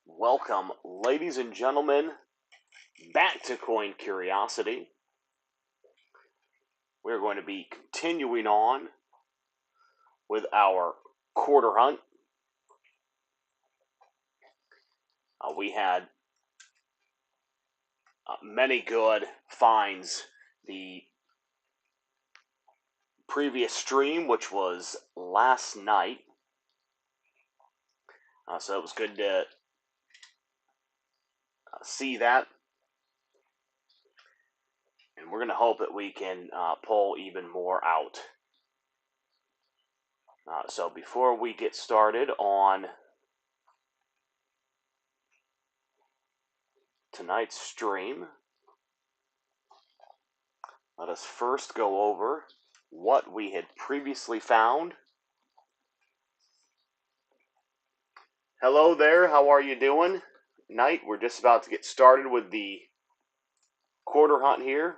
Welcome, ladies and gentlemen, back to Coin Curiosity. We're going to be continuing on with our quarter hunt. We had many good finds the previous stream, which was last night. So it was good to see that. And we're going to hope that we can pull even more out. So before we get started on tonight's stream, let us first go over what we had previously found. Hello there, how are you doing? Night, we're just about to get started with the quarter hunt here.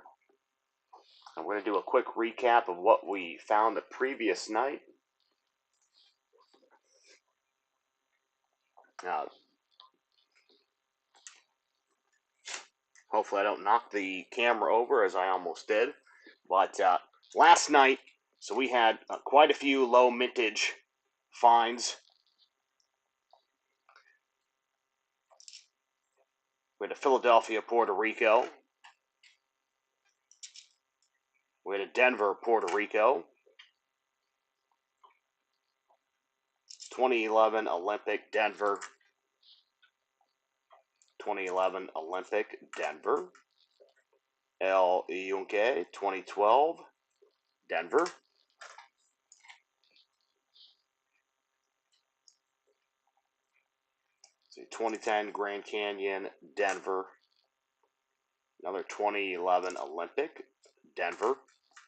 I'm going to do a quick recap of what we found the previous night. Hopefully I don't knock the camera over as I almost did. But last night, so we had quite a few low mintage finds. We had a Philadelphia, Puerto Rico. We had a Denver, Puerto Rico. 2011 Olympic, Denver. 2011 Olympic, Denver. El Yunque, 2012, Denver. So 2010 Grand Canyon, Denver. Another 2011 Olympic, Denver.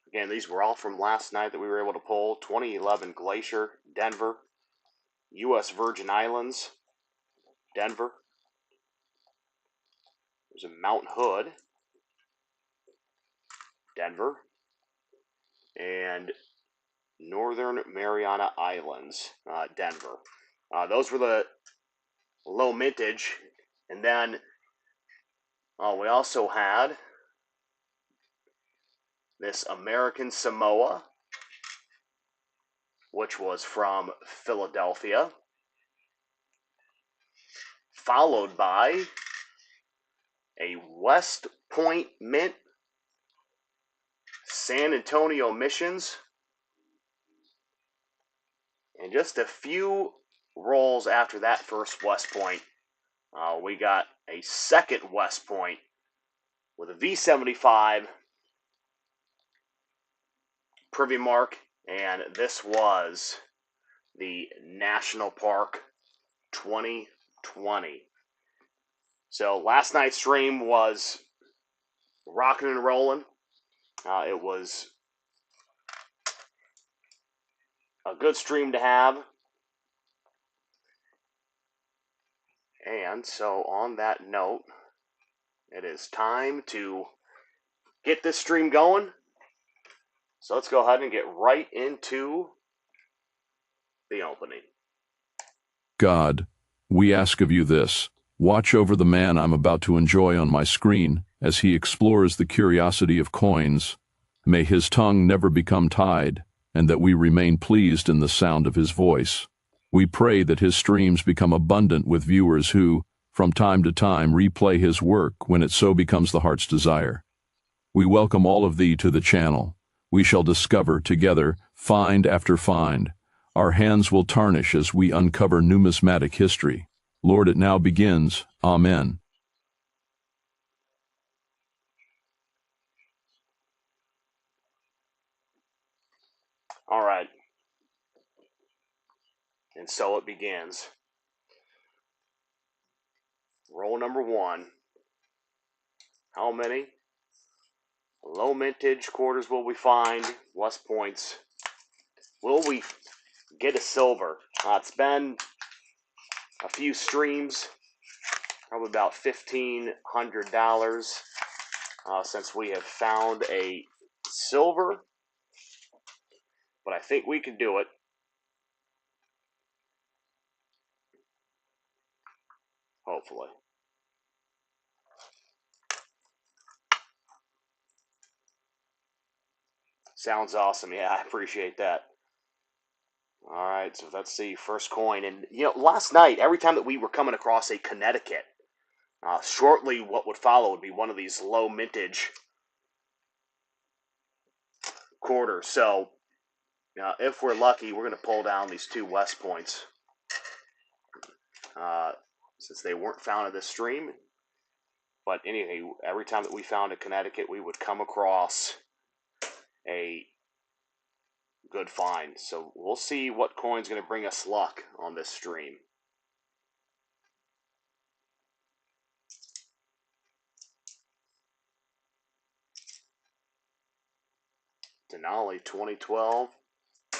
Again, these were all from last night that we were able to pull. 2011 Glacier, Denver. U.S. Virgin Islands, Denver. There's a Mount Hood, Denver. And Northern Mariana Islands, Denver. Those were the low mintage. And then we also had this American Samoa, which was from Philadelphia, followed by a West Point Mint, San Antonio Missions, and just a few rolls after that first West Point, we got a second West Point with a V75 Privy Mark, and this was the National Park 2020. So last night's stream was rocking and rolling. It was a good stream to have. And so on that note, it is time to get this stream going. So let's go ahead and get right into the opening. God, we ask of you this. Watch over the man I'm about to enjoy on my screen as he explores the curiosity of coins. May his tongue never become tied, and that we remain pleased in the sound of his voice. We pray that his streams become abundant with viewers who, from time to time, replay his work when it so becomes the heart's desire. We welcome all of thee to the channel. We shall discover together find after find. Our hands will tarnish as we uncover numismatic history. Lord, it now begins. Amen. All right. And so it begins. Roll number one. How many low mintage quarters will we find? West Points. Will we get a silver? It's been a few streams, probably about $1,500 since we have found a silver, but I think we can do it. hopefully. Sounds awesome. Yeah, I appreciate that. All right, so let's see, first coin. And, last night, every time that we were coming across a Connecticut, shortly what would follow would be one of these low mintage quarters. So, if we're lucky, we're going to pull down these two West Points. Since they weren't found in this stream. But anyway, every time that we found a Connecticut, we would come across a good find. So we'll see what coin's going to bring us luck on this stream. Denali 2012. I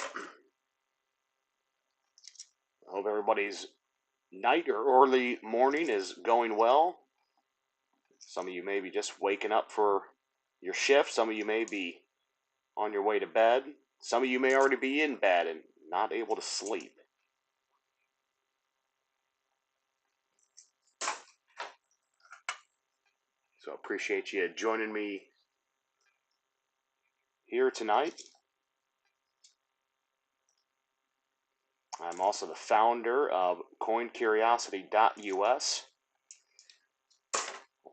hope everybody's night or early morning is going well. Some of you may be just waking up for your shift. Some of you may be on your way to bed. Some of you may already be in bed and not able to sleep. So I appreciate you joining me here tonight. I'm also the founder of CoinCuriosity.us, a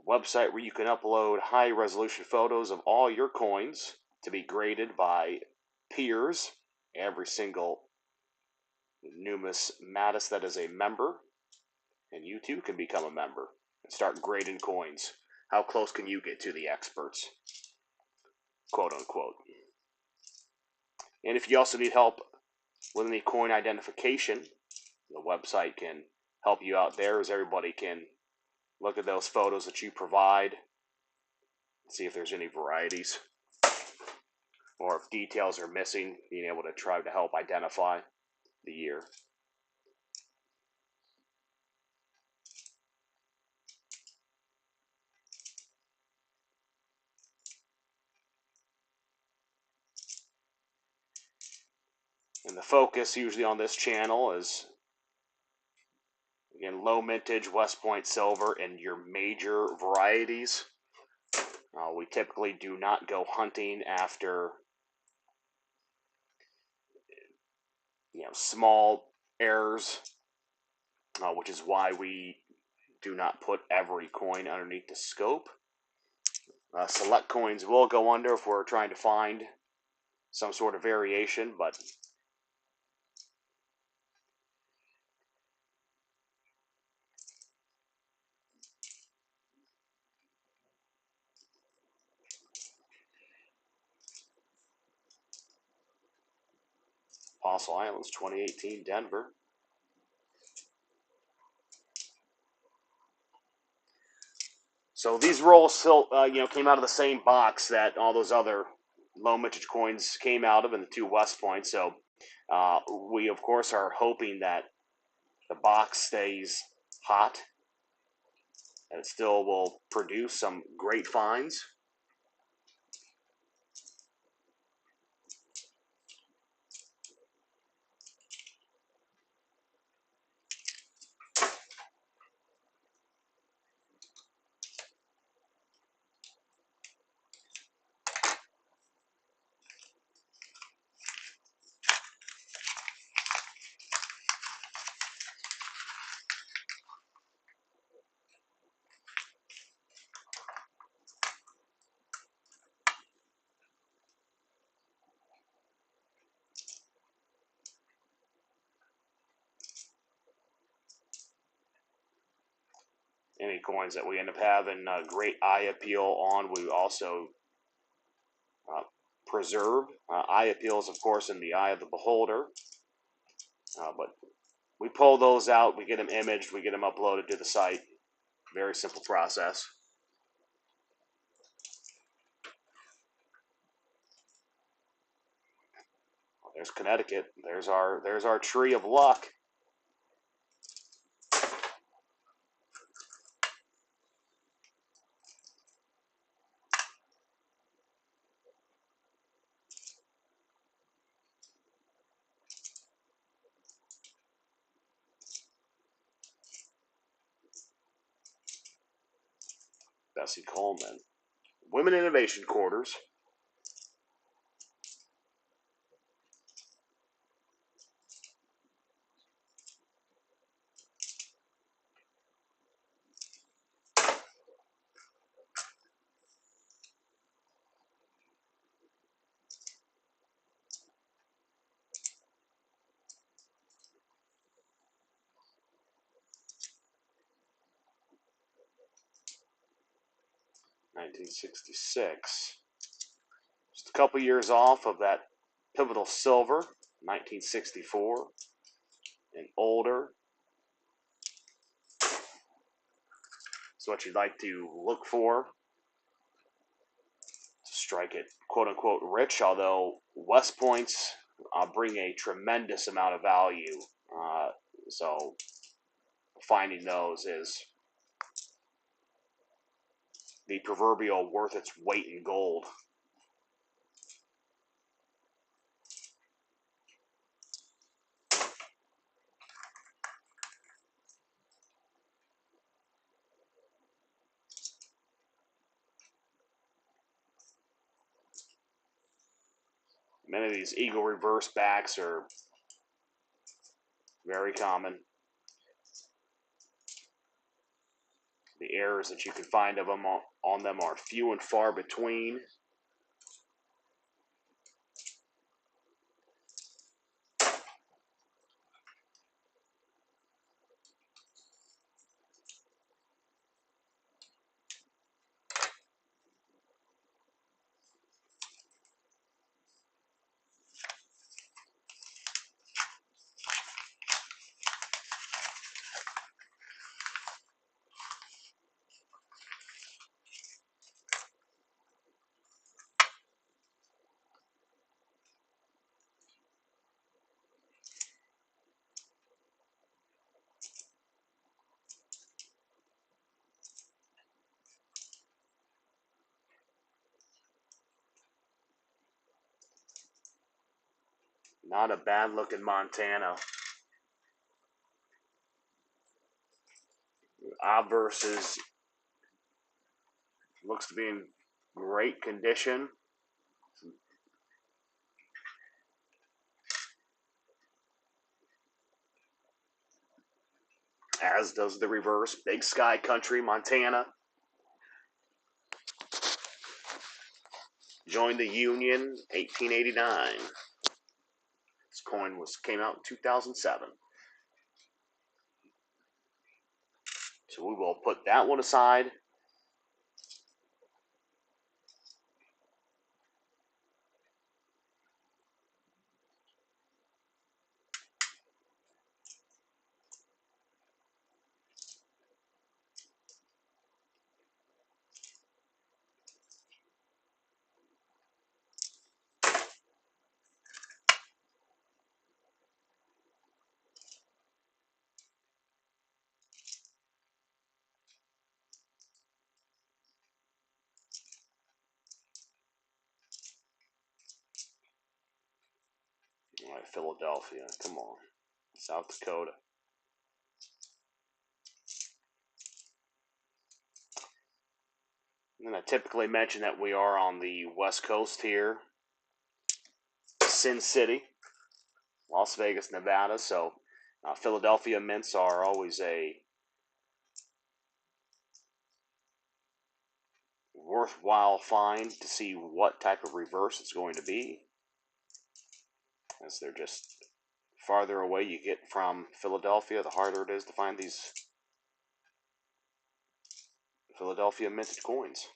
website where you can upload high-resolution photos of all your coins to be graded by peers, every single numismatist that is a member, and you too can become a member and start grading coins. How close can you get to the experts, quote unquote? And if you also need help with any coin identification, the website can help you out there, as everybody can look at those photos that you provide, see if there's any varieties, or if details are missing, being able to try to help identify the year. And the focus usually on this channel is, again, low mintage, West Point silver, and your major varieties. We typically do not go hunting after small errors, which is why we do not put every coin underneath the scope. Select coins will go under if we're trying to find some sort of variation, but Fossil Islands 2018 Denver. So these rolls still, came out of the same box that all those other low mintage coins came out of, in the two West Points. So we, of course, are hoping that the box stays hot and it still will produce some great finds. Any coins that we end up having great eye appeal on, we also preserve. Eye appeal is, of course, in the eye of the beholder, but we pull those out, we get them imaged, we get them uploaded to the site. Very simple process. There's Connecticut. There's our tree of luck. Bessie Coleman. Women Innovation Quarters. $1966. Just a couple years off of that pivotal silver, 1964, and older. So what you'd like to look for to strike it quote-unquote rich, although West Points bring a tremendous amount of value. So finding those is the proverbial worth its weight in gold. Many of these eagle reverse backs are very common. The errors that you can find of them on them are few and far between. Not a bad looking Montana. Obverse looks to be in great condition. As does the reverse. Big Sky Country, Montana. Joined the Union 1889. This coin came out in 2007. So we will put that one aside. All right, Philadelphia. Come on. South Dakota. And I typically mention that we are on the West Coast here. Sin City, Las Vegas, Nevada. So Philadelphia mints are always a worthwhile find to see what type of reverse it's going to be, as they're just farther away you get from Philadelphia, the harder it is to find these Philadelphia minted coins.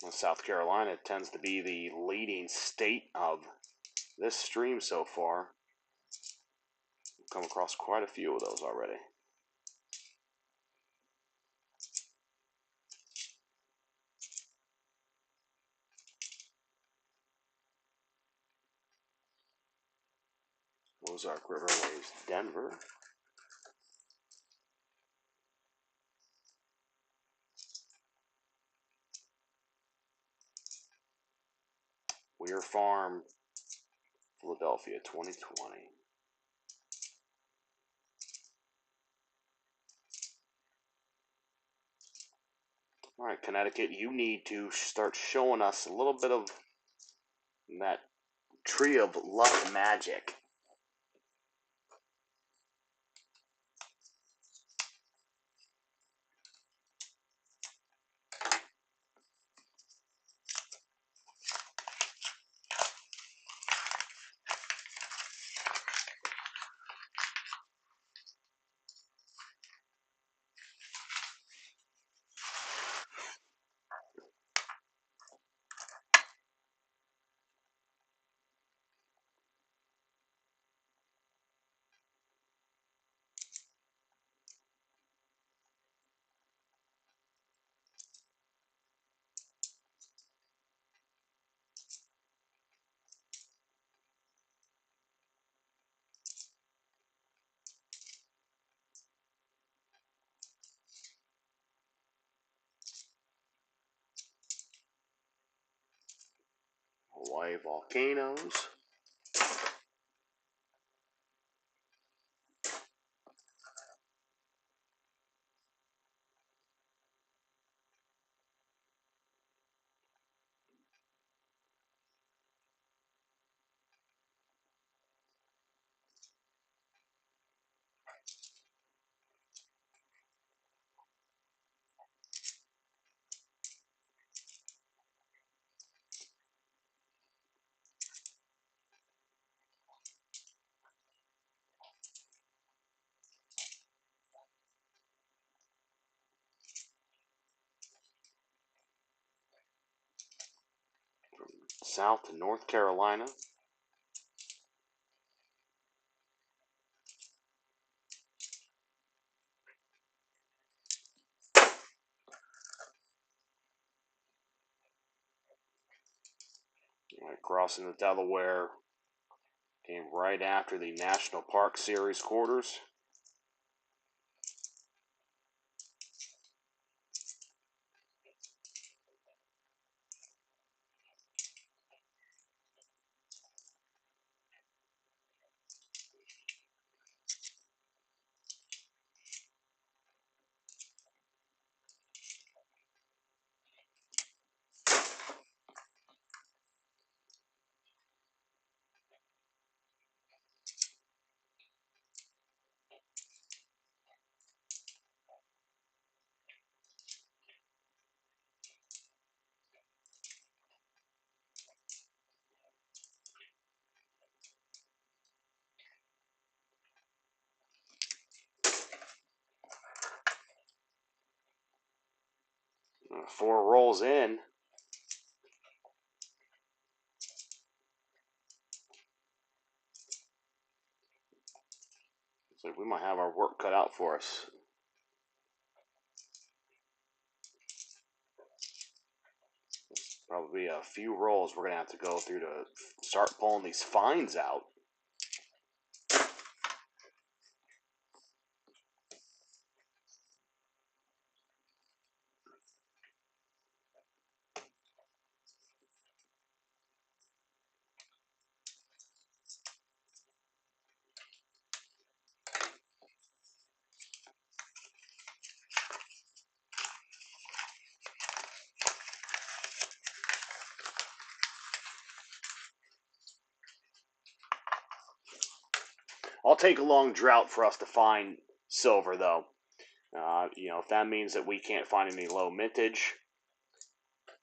South Carolina tends to be the leading state of this stream so far. We've come across quite a few of those already. Ozark River Waves, Denver. Weir Farm, Philadelphia, 2020. All right, Connecticut, you need to start showing us a little bit of that tree of luck magic. Hawaii volcanoes. South to North Carolina. Right, crossing the Delaware. Came right after the National Park Series quarters. Four rolls in. So we might have our work cut out for us. Probably a few rolls we're going to have to go through to start pulling these fines out. I'll take a long drought for us to find silver, though. If that means that we can't find any low mintage,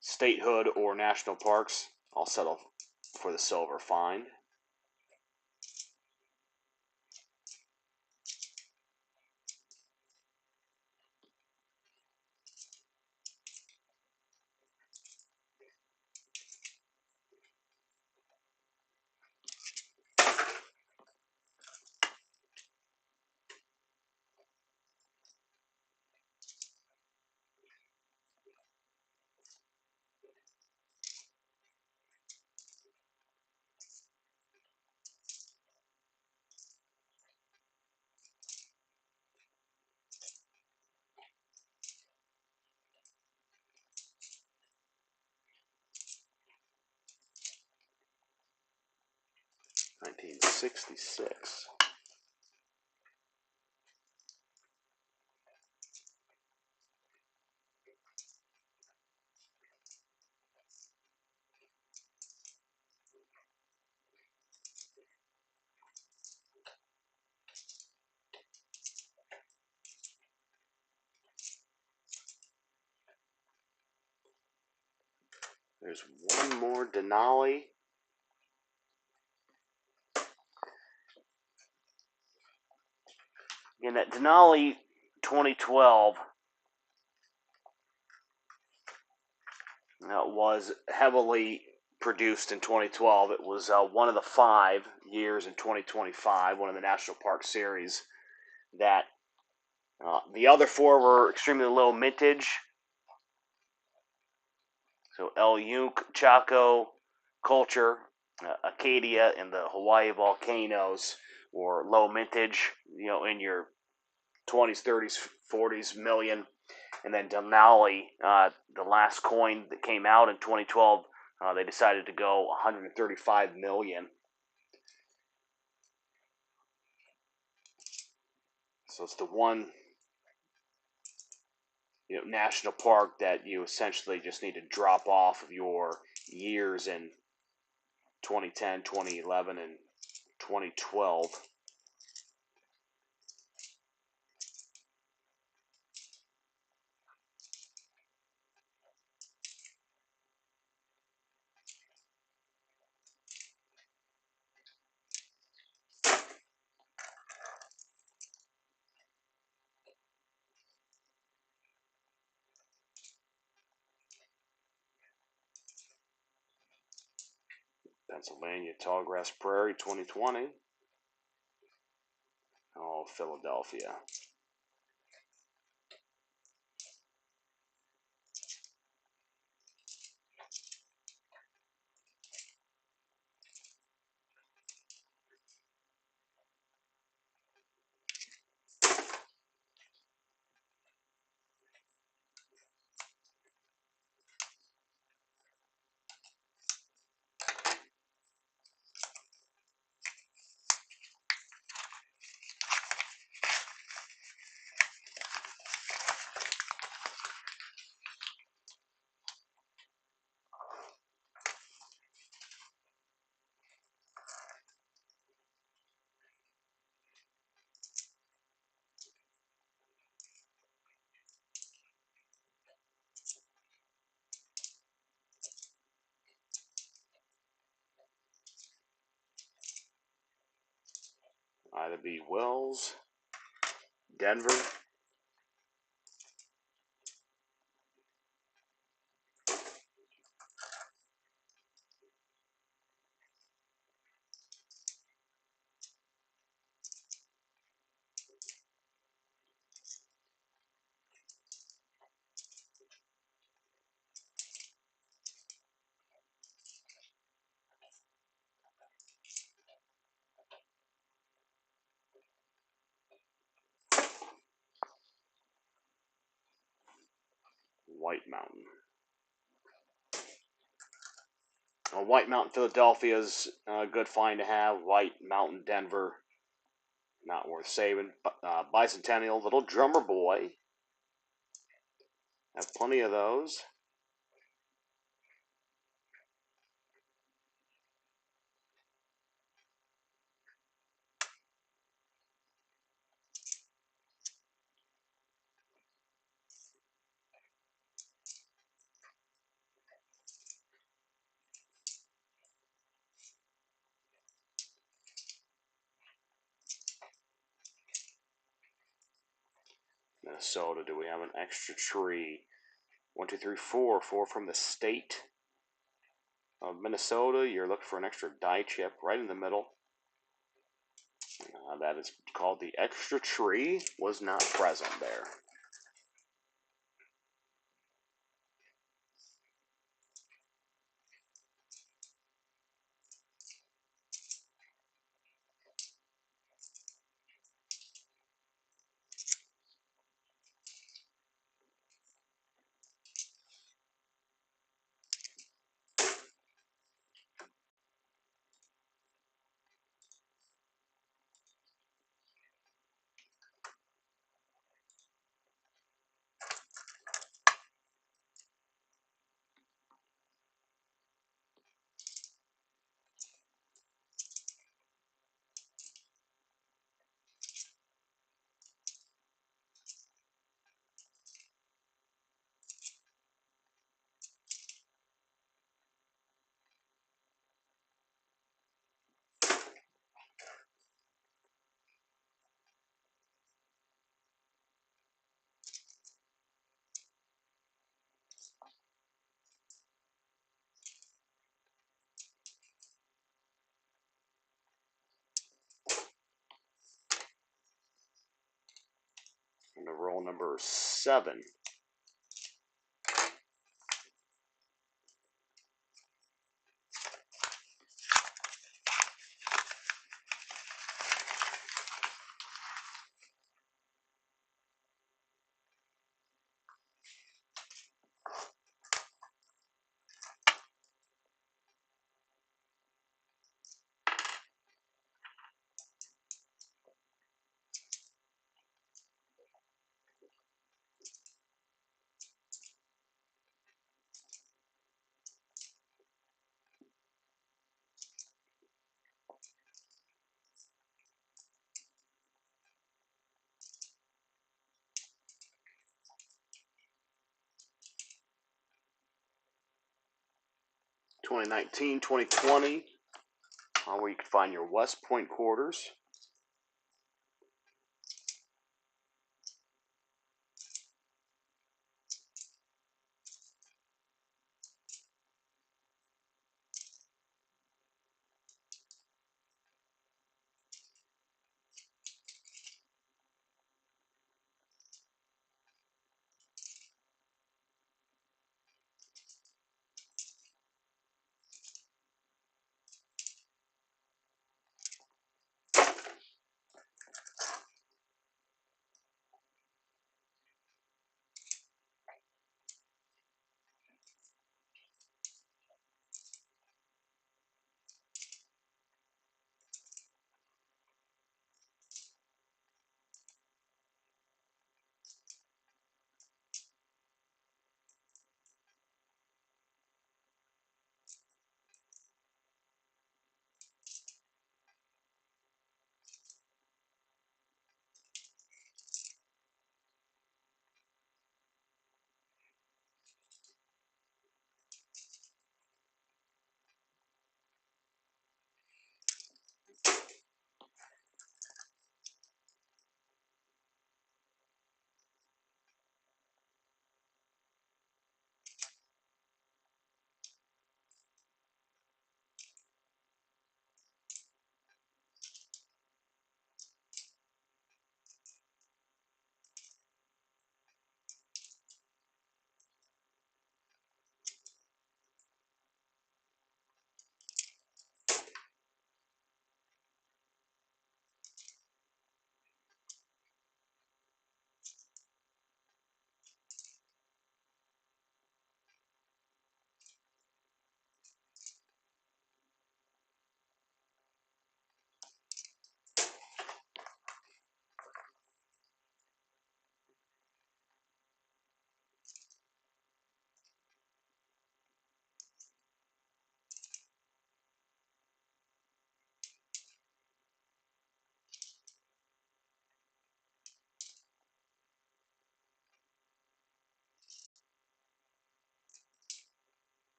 statehood, or national parks, I'll settle for the silver fine. 66. There's one more Denali. Again, that Denali 2012 was heavily produced in 2012. It was one of the 5 years in 2025, one of the National Park Series, that the other 4 were extremely low mintage. So El Yunque, Chaco, Culture, Acadia, and the Hawaii volcanoes were low mintage, in your 20s, 30s, 40s million. And then Denali, the last coin that came out in 2012, they decided to go 135 million. So it's the one national park that you essentially just need to drop off of your years in 2010, 2011, and 2012. Pennsylvania Tallgrass Prairie 2020. Oh, Philadelphia. Ida B. Wells, Denver. White Mountain. White Mountain, Philadelphia is a good find to have. White Mountain, Denver, not worth saving. Bicentennial, Little Drummer Boy. Have plenty of those. Minnesota, do we have an extra tree? 1, 2, 3, 4. 4 from the state of Minnesota. You're looking for an extra die chip right in the middle. That is called the extra tree. Was not present there. On to roll number 7. (2019, 2020), where you can find your West Point quarters.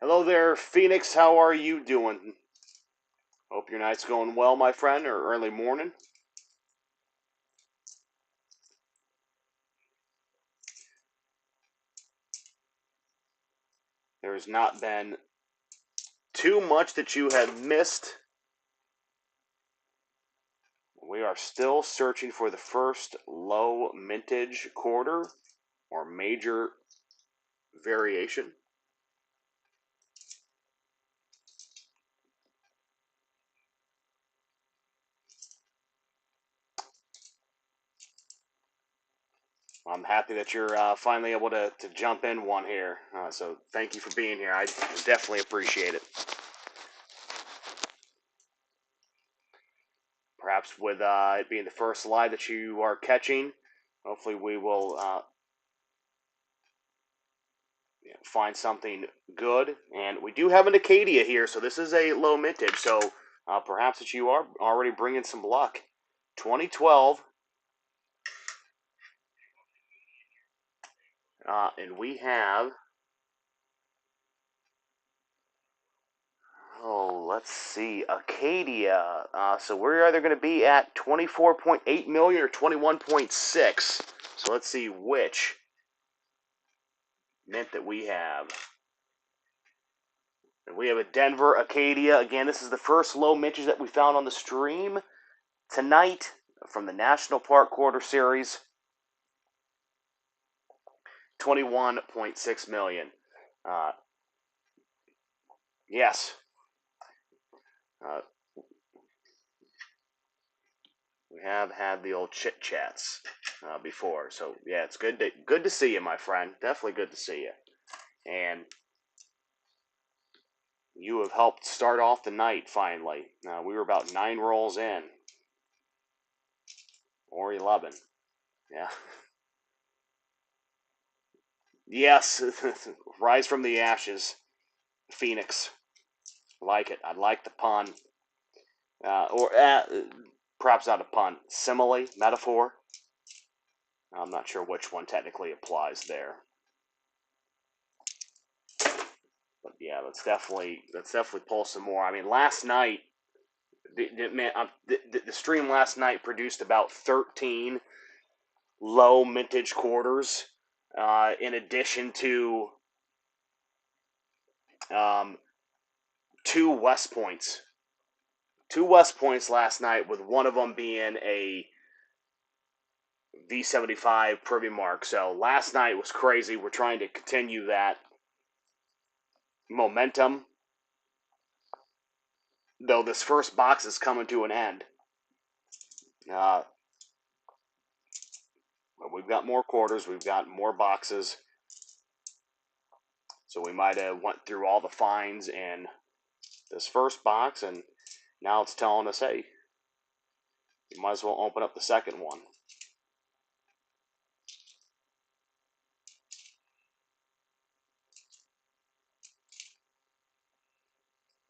Hello there, Phoenix. How are you doing? Hope your night's going well, my friend, or early morning. There's not been too much that you have missed We are still searching for the first low mintage quarter or major variation. I'm happy that you're finally able to jump in one here. So thank you for being here. I definitely appreciate it. Perhaps with it being the first live that you are catching, hopefully we will find something good. And we do have an Acadia here, so this is a low mintage. So perhaps that you are already bringing some luck. 2012. And we have, let's see, Acadia. So we're either going to be at 24.8 million or 21.6. So let's see which mint that we have. And we have a Denver Acadia. Again, this is the first low mintage that we found on the stream tonight from the National Park Quarter Series. 21.6 million. Yes. We have had the old chit chats before, so yeah, it's good to see you, my friend. Definitely good to see you, and you have helped start off the night finally. We were about 9 rolls in, or 11. Yeah. Yes, rise from the ashes, Phoenix. I like it. I like the pun, or perhaps not a pun, simile, metaphor. I'm not sure which one technically applies there. But yeah, let's definitely pull some more. I mean, last night, the stream last night produced about 13 low mintage quarters, in addition to 2 West Points. 2 West Points last night, with one of them being a V75 Privy Mark. So last night was crazy. We're trying to continue that momentum, though this first box is coming to an end. But we've got more quarters. We've got more boxes. So we might have went through all the finds in this first box, and now it's telling us, hey, you might as well open up the second one.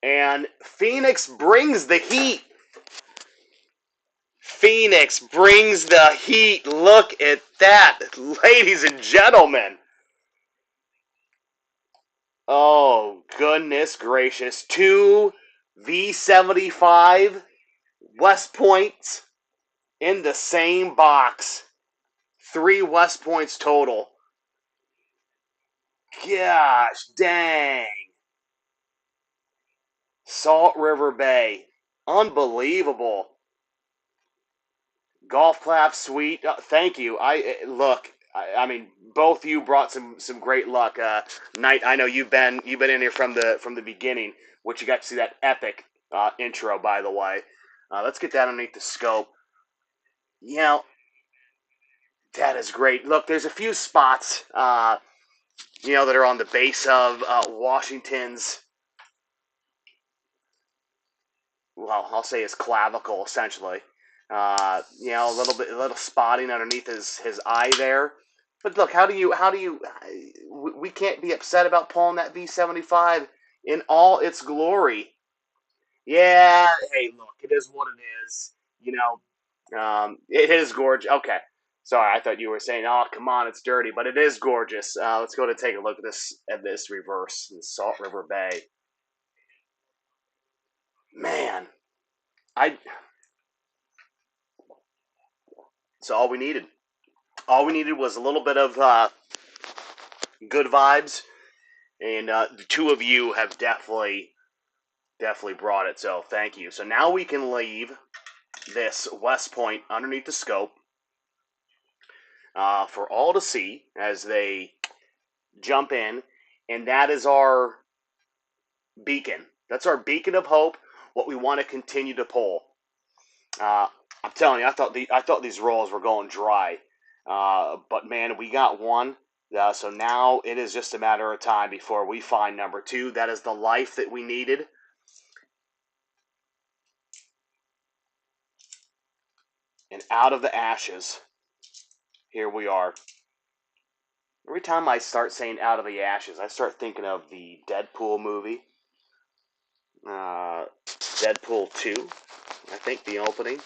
And Phoenix brings the heat. Phoenix brings the heat. Look at that, ladies and gentlemen. Oh, goodness gracious. 2 V75 West Points in the same box. 3 West Points total. Gosh dang. Salt River Bay. Unbelievable. Golf clap suite. Thank you. I mean, both you brought some great luck. Knight, I know you've been in here from the beginning, which you got to see that epic intro, by the way. Let's get that underneath the scope. You know, that is great. Look, there's a few spots, that are on the base of Washington's. Well, I'll say his clavicle, essentially. A little spotting underneath his eye there. But look, how do you? We can't be upset about pulling that V75 in all its glory. Yeah, hey, look, it is what it is. It is gorgeous. Okay, sorry, I thought you were saying, oh, come on, it's dirty, but it is gorgeous. Let's go to take a look at this reverse in Salt River Bay. Man, I. So all we needed. All we needed was a little bit of good vibes, and the two of you have definitely brought it. So thank you. So now we can leave this West Point underneath the scope for all to see as they jump in, and that is our beacon. That's our beacon of hope, what we want to continue to pull. I'm telling you, I thought these rolls were going dry, but man, we got one. So now it is just a matter of time before we find number 2. That is the life that we needed. And out of the ashes, here we are. Every time I start saying out of the ashes, I start thinking of the Deadpool movie. Deadpool 2, I think, the opening.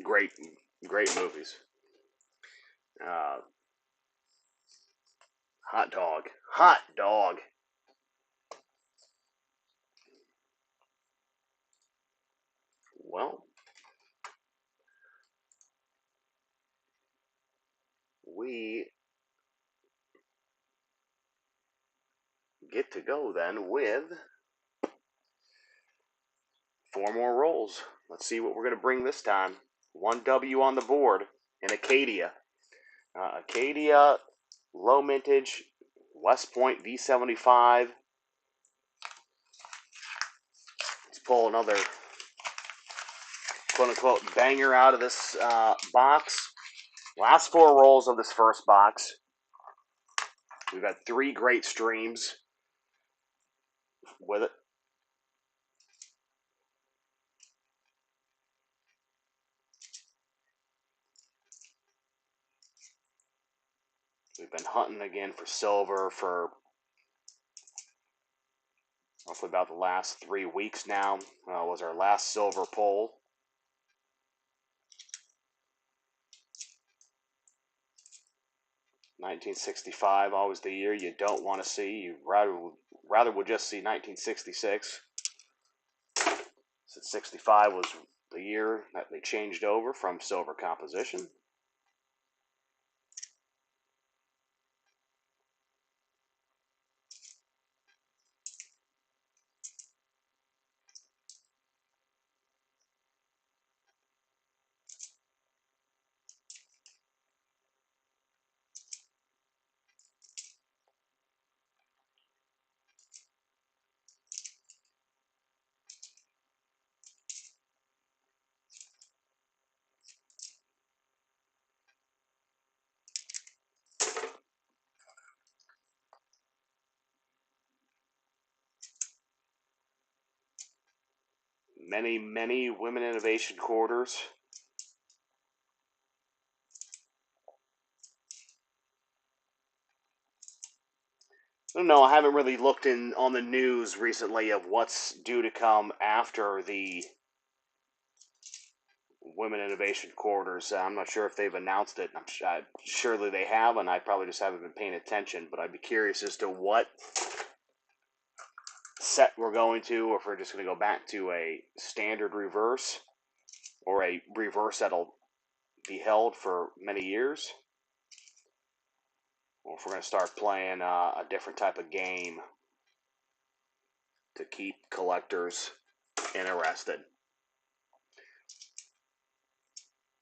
Great, great movies. Hot dog. Hot dog. Well, we get to go then with 4 more rolls. Let's see what we're going to bring this time. 1 W on the board in Acadia. Acadia, low mintage, West Point V75. Let's pull another quote-unquote banger out of this box. Last 4 rolls of this first box. We've had 3 great streams with it. We've been hunting again for silver for roughly about the last 3 weeks now. Was our last silver pull. $1965, always the year you don't want to see. You rather would just see 1966. Since 65 was the year that they changed over from silver composition. Many, many women innovation quarters. I don't know, I haven't really looked in on the news recently of what's due to come after the Women Innovation Quarters. I'm not sure if they've announced it. Surely they have, and I probably just haven't been paying attention. But I'd be curious as to what set we're going to, or if we're just going to go back to a standard reverse, or a reverse that'll be held for many years, or if we're going to start playing a different type of game to keep collectors interested.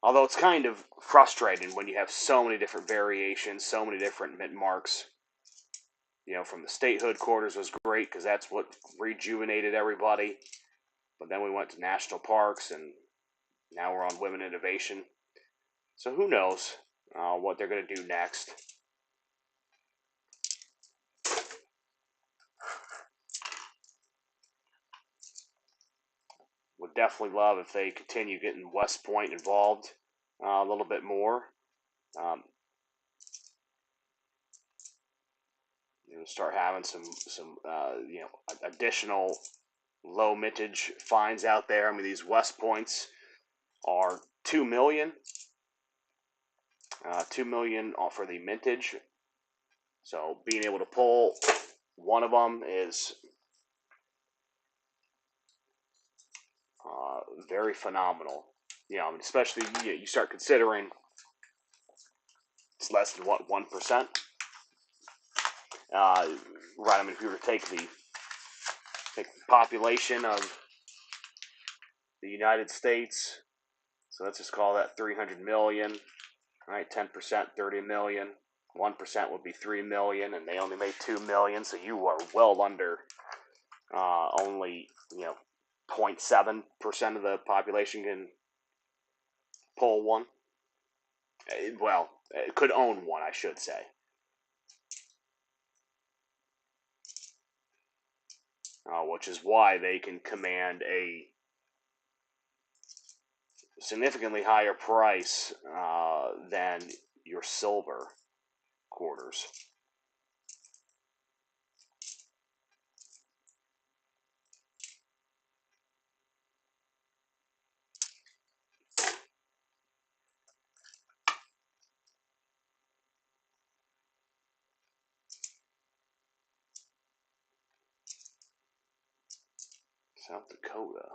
Although it's kind of frustrating when you have so many different variations, so many different mint marks. You know, from the statehood quarters was great because that's what rejuvenated everybody. But then we went to national parks, and now we're on Women Innovation. So who knows what they're going to do next. Would definitely love if they continue getting West Point involved a little bit more. Start having some additional low mintage finds out there. I mean, these West Points are $2 million. $2 million for the mintage. So being able to pull one of them is very phenomenal. You know, especially you start considering it's less than 1%. right, I mean, if you were to take the population of the United States, so let's just call that 300 million, right? 10%, 30 million. 1% would be 3 million, and they only made 2 million, so you are well under only, 0.7% of the population can pull one. Well, it could own one, I should say. Which is why they can command a significantly higher price than your silver quarters. South Dakota.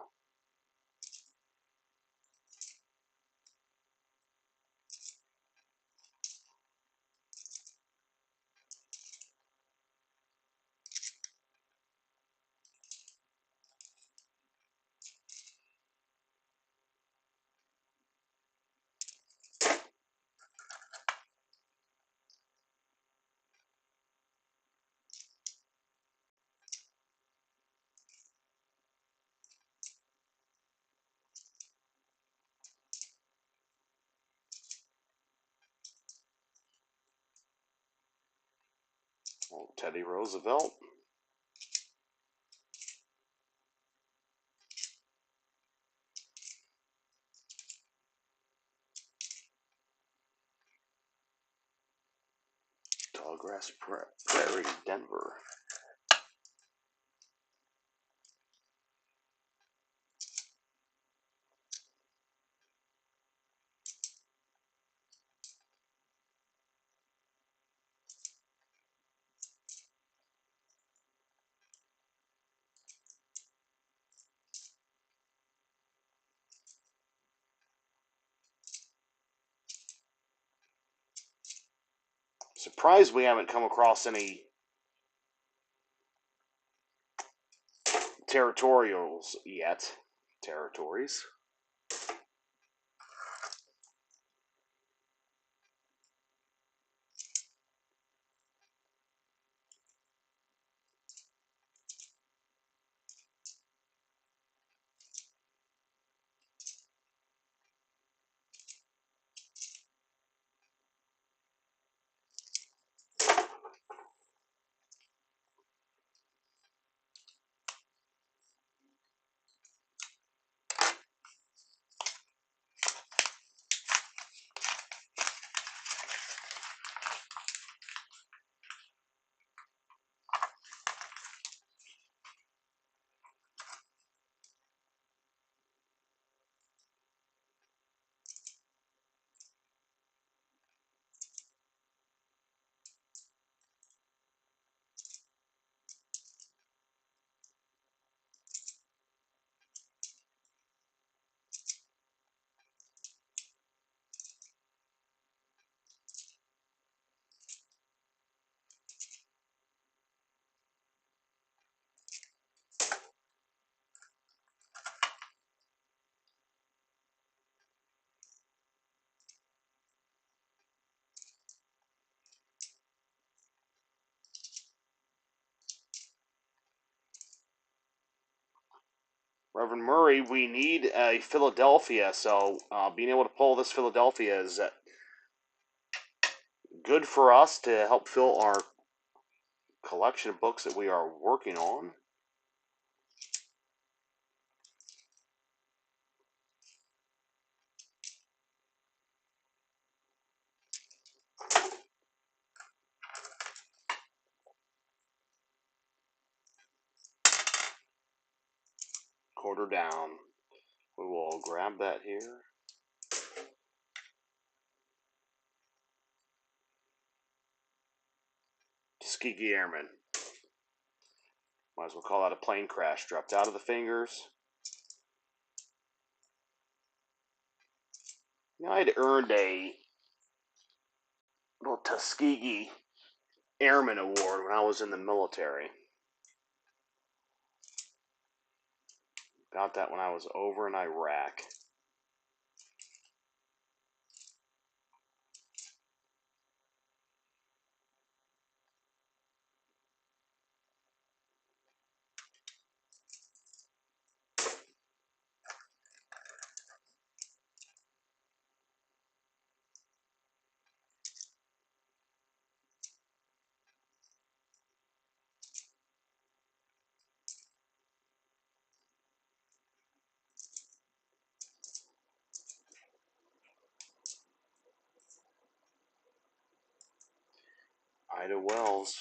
Oh, Teddy Roosevelt. Tallgrass Prairie, Denver. Surprised we haven't come across any territorials yet. Territories. Reverend Murray, we need a Philadelphia, so being able to pull this Philadelphia is good for us to help fill our collection of books that we are working on. Quarter down. We will grab that here. Tuskegee Airmen. Might as well call that a plane crash. Dropped out of the fingers. I'd earned a little Tuskegee Airman Award when I was in the military. Got that when I was over in Iraq. Ida Wells.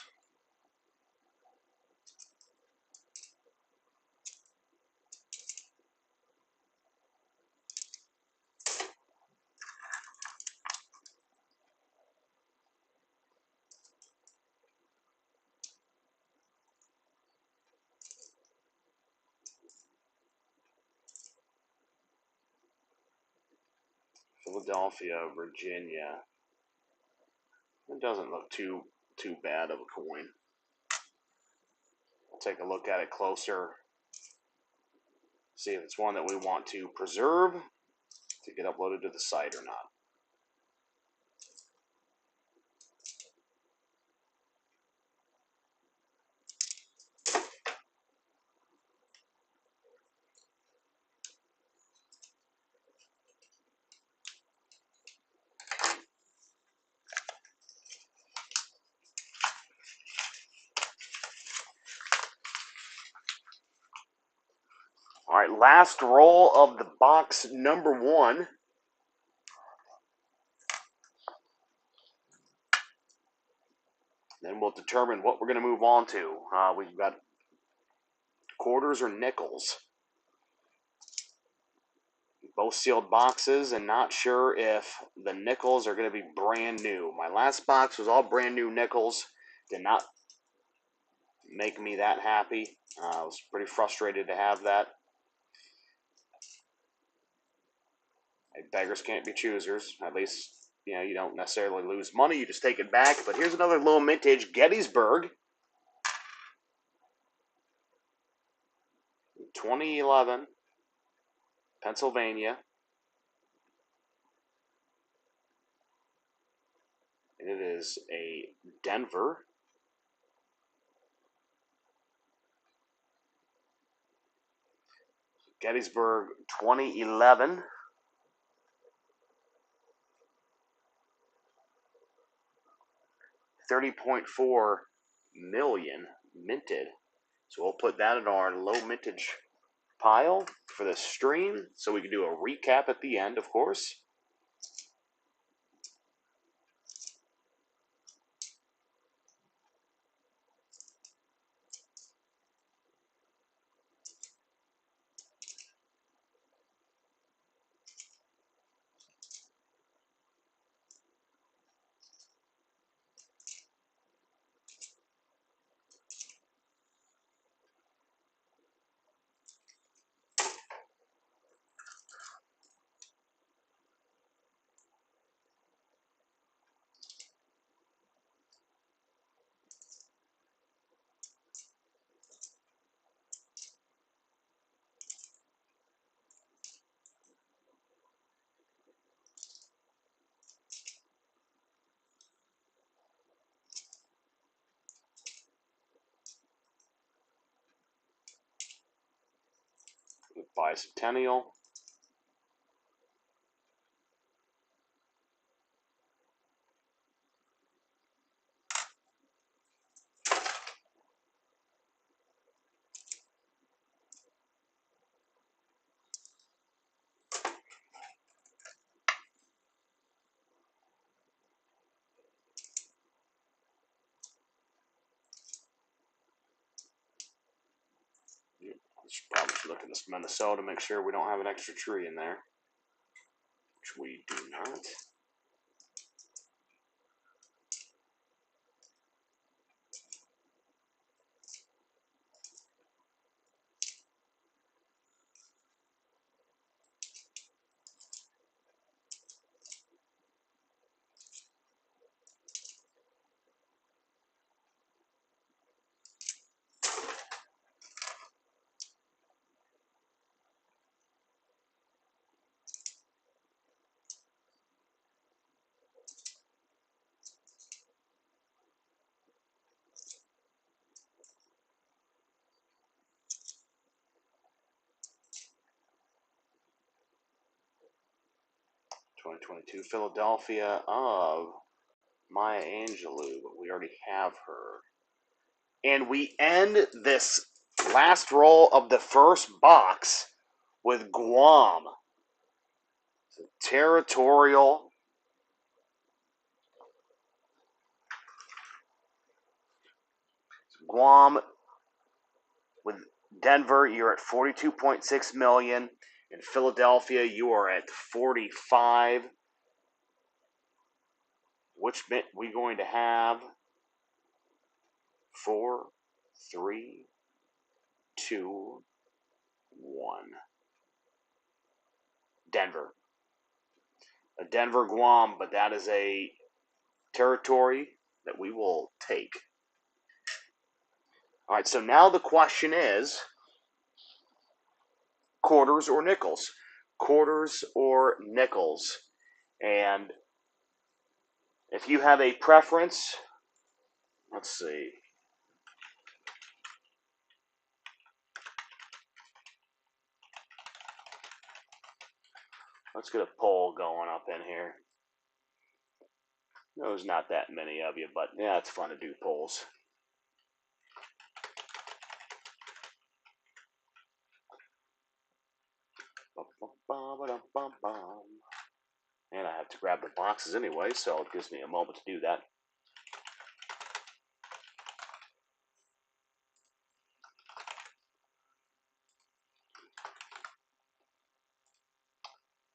Philadelphia, Virginia. It doesn't look too bad of a coin. We'll take a look at it closer. See if it's one that we want to preserve to get uploaded to the site or not. All right, last roll of the box number 1. Then we'll determine what we're going to move on to. We've got quarters or nickels. Both sealed boxes, and not sure if the nickels are going to be brand new. My last box was all brand new nickels. Did not make me that happy. I was pretty frustrated to have that. Beggars can't be choosers. At least, you don't necessarily lose money. You just take it back. But here's another low mintage Gettysburg. 2011. Pennsylvania. And it is a Denver. Gettysburg 2011. $30.4 million minted. So we'll put that in our low mintage pile for the stream so we can do a recap at the end, of course. Bicentennial. Probably should look at this Minnesota, make sure we don't have an extra tree in there, which we do not. 22, Philadelphia of Maya Angelou, but we already have her. And we end this last roll of the first box with Guam. So territorial. Guam with Denver, you're at 42.6 million. In Philadelphia, you are at 45. Which bit we going to have? 4, 3, 2, 1. Denver. A Denver Guam, but that is a territory that we will take. All right, so now the question is quarters or nickels? Quarters or nickels? And if you have a preference, let's see. Let's get a poll going up in here. There's not that many of you, but yeah, it's fun to do polls. And I have to grab the boxes anyway, so it gives me a moment to do that.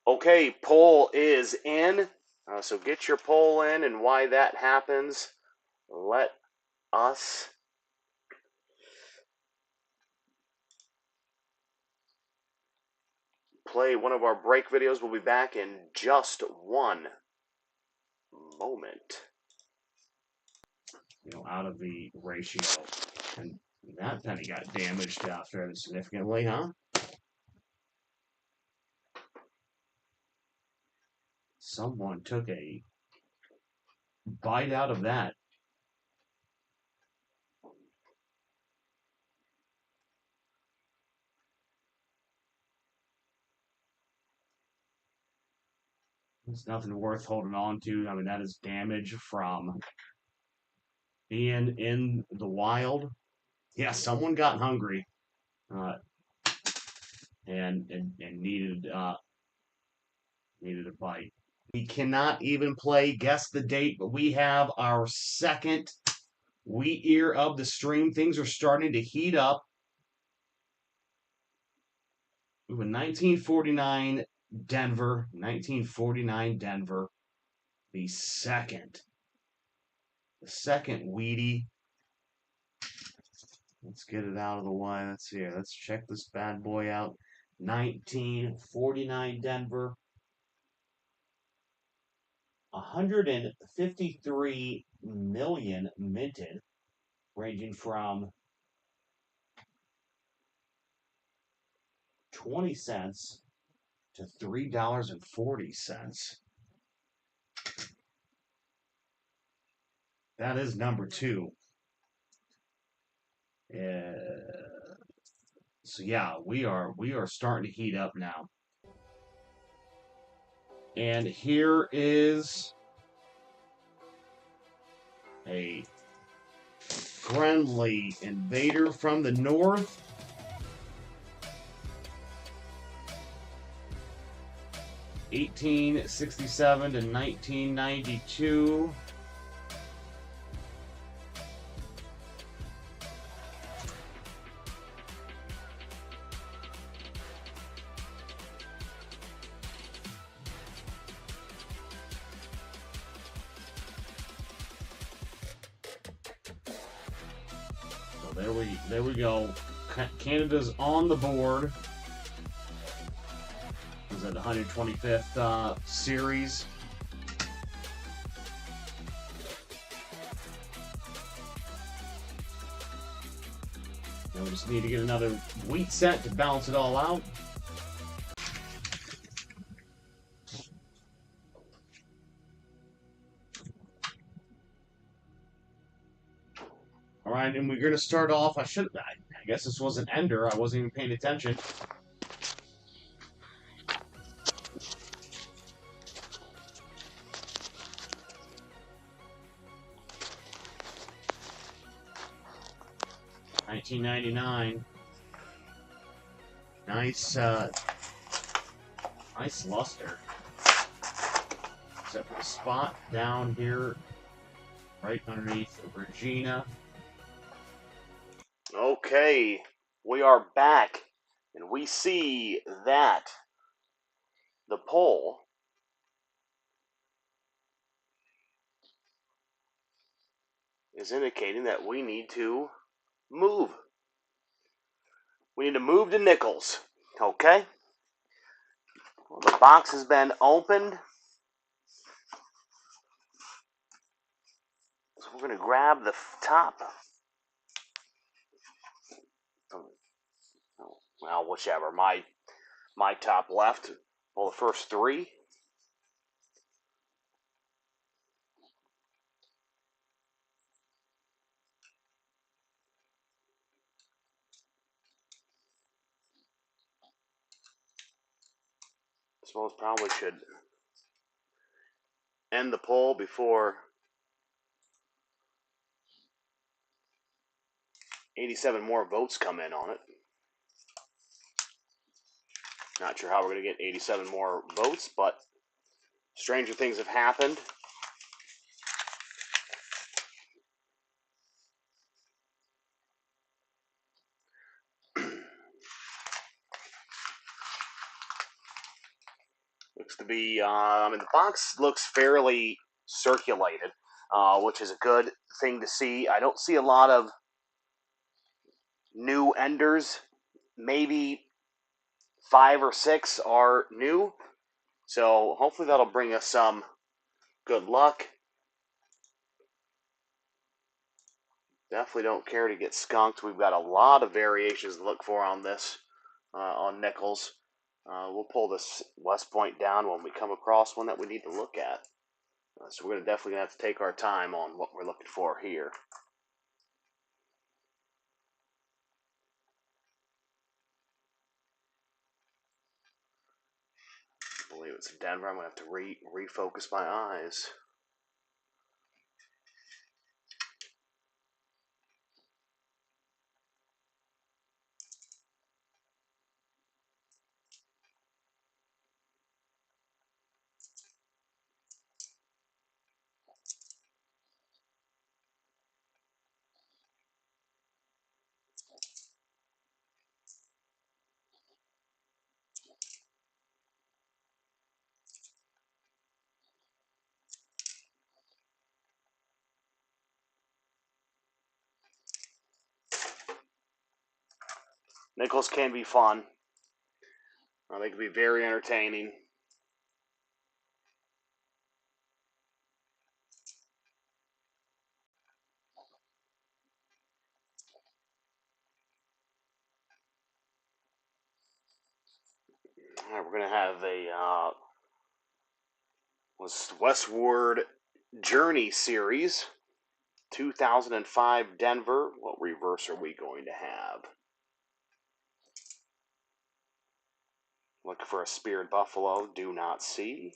Okay, poll is in. So get your poll in, and why that happens, let us play one of our break videos. We'll be back in just one moment. Out of the ratio. And that penny got damaged fairly significantly, huh? Someone took a bite out of that. It's nothing worth holding on to. I mean, that is damage from being in the wild. Yeah, someone got hungry and needed a bite. We cannot even play guess the date, but we have our second wheat ear of the stream. Things are starting to heat up. We have 1949 Denver, the second Wheatie. Let's get it out of the way. Let's see. Let's check this bad boy out. 1949 Denver. 153 million minted, ranging from 20 cents to $3.40. That is number 2. So yeah, we are starting to heat up now. And here is a friendly invader from the north. (1867 to 1992). So there we go. Canada's on the board. Was at the 125th series. Now we just need to get another wheat set to balance it all out. All right, and we're going to start off. I guess this was an ender. I wasn't even paying attention. 1999. Nice, nice luster. Except for the spot down here, right underneath Regina. Okay, we are back, and we see that the poll is indicating that we need to move. We need to move to nickels, okay? Well, the box has been opened. So we're going to grab the top. Well, whichever. My top left. Well, the first three. I suppose probably should end the poll before 87 more votes come in on it. Not sure how we're going to get 87 more votes, but stranger things have happened. Looks to be, I mean, the box looks fairly circulated, which is a good thing to see. I don't see a lot of new enders. Maybe 5 or 6 are new. So hopefully that'll bring us some good luck. Definitely don't care to get skunked. We've got a lot of variations to look for on this, on nickels. We'll pull this West Point down when we come across one that we need to look at. So we're definitely going to have to take our time on what we're looking for here. I believe it's Denver. I'm going to have to refocus my eyes. Nickels can be fun. They can be very entertaining. All right, we're going to have a Westward Journey Series, 2005 Denver. What reverse are we going to have? Looking for a Speared Buffalo. Do not see.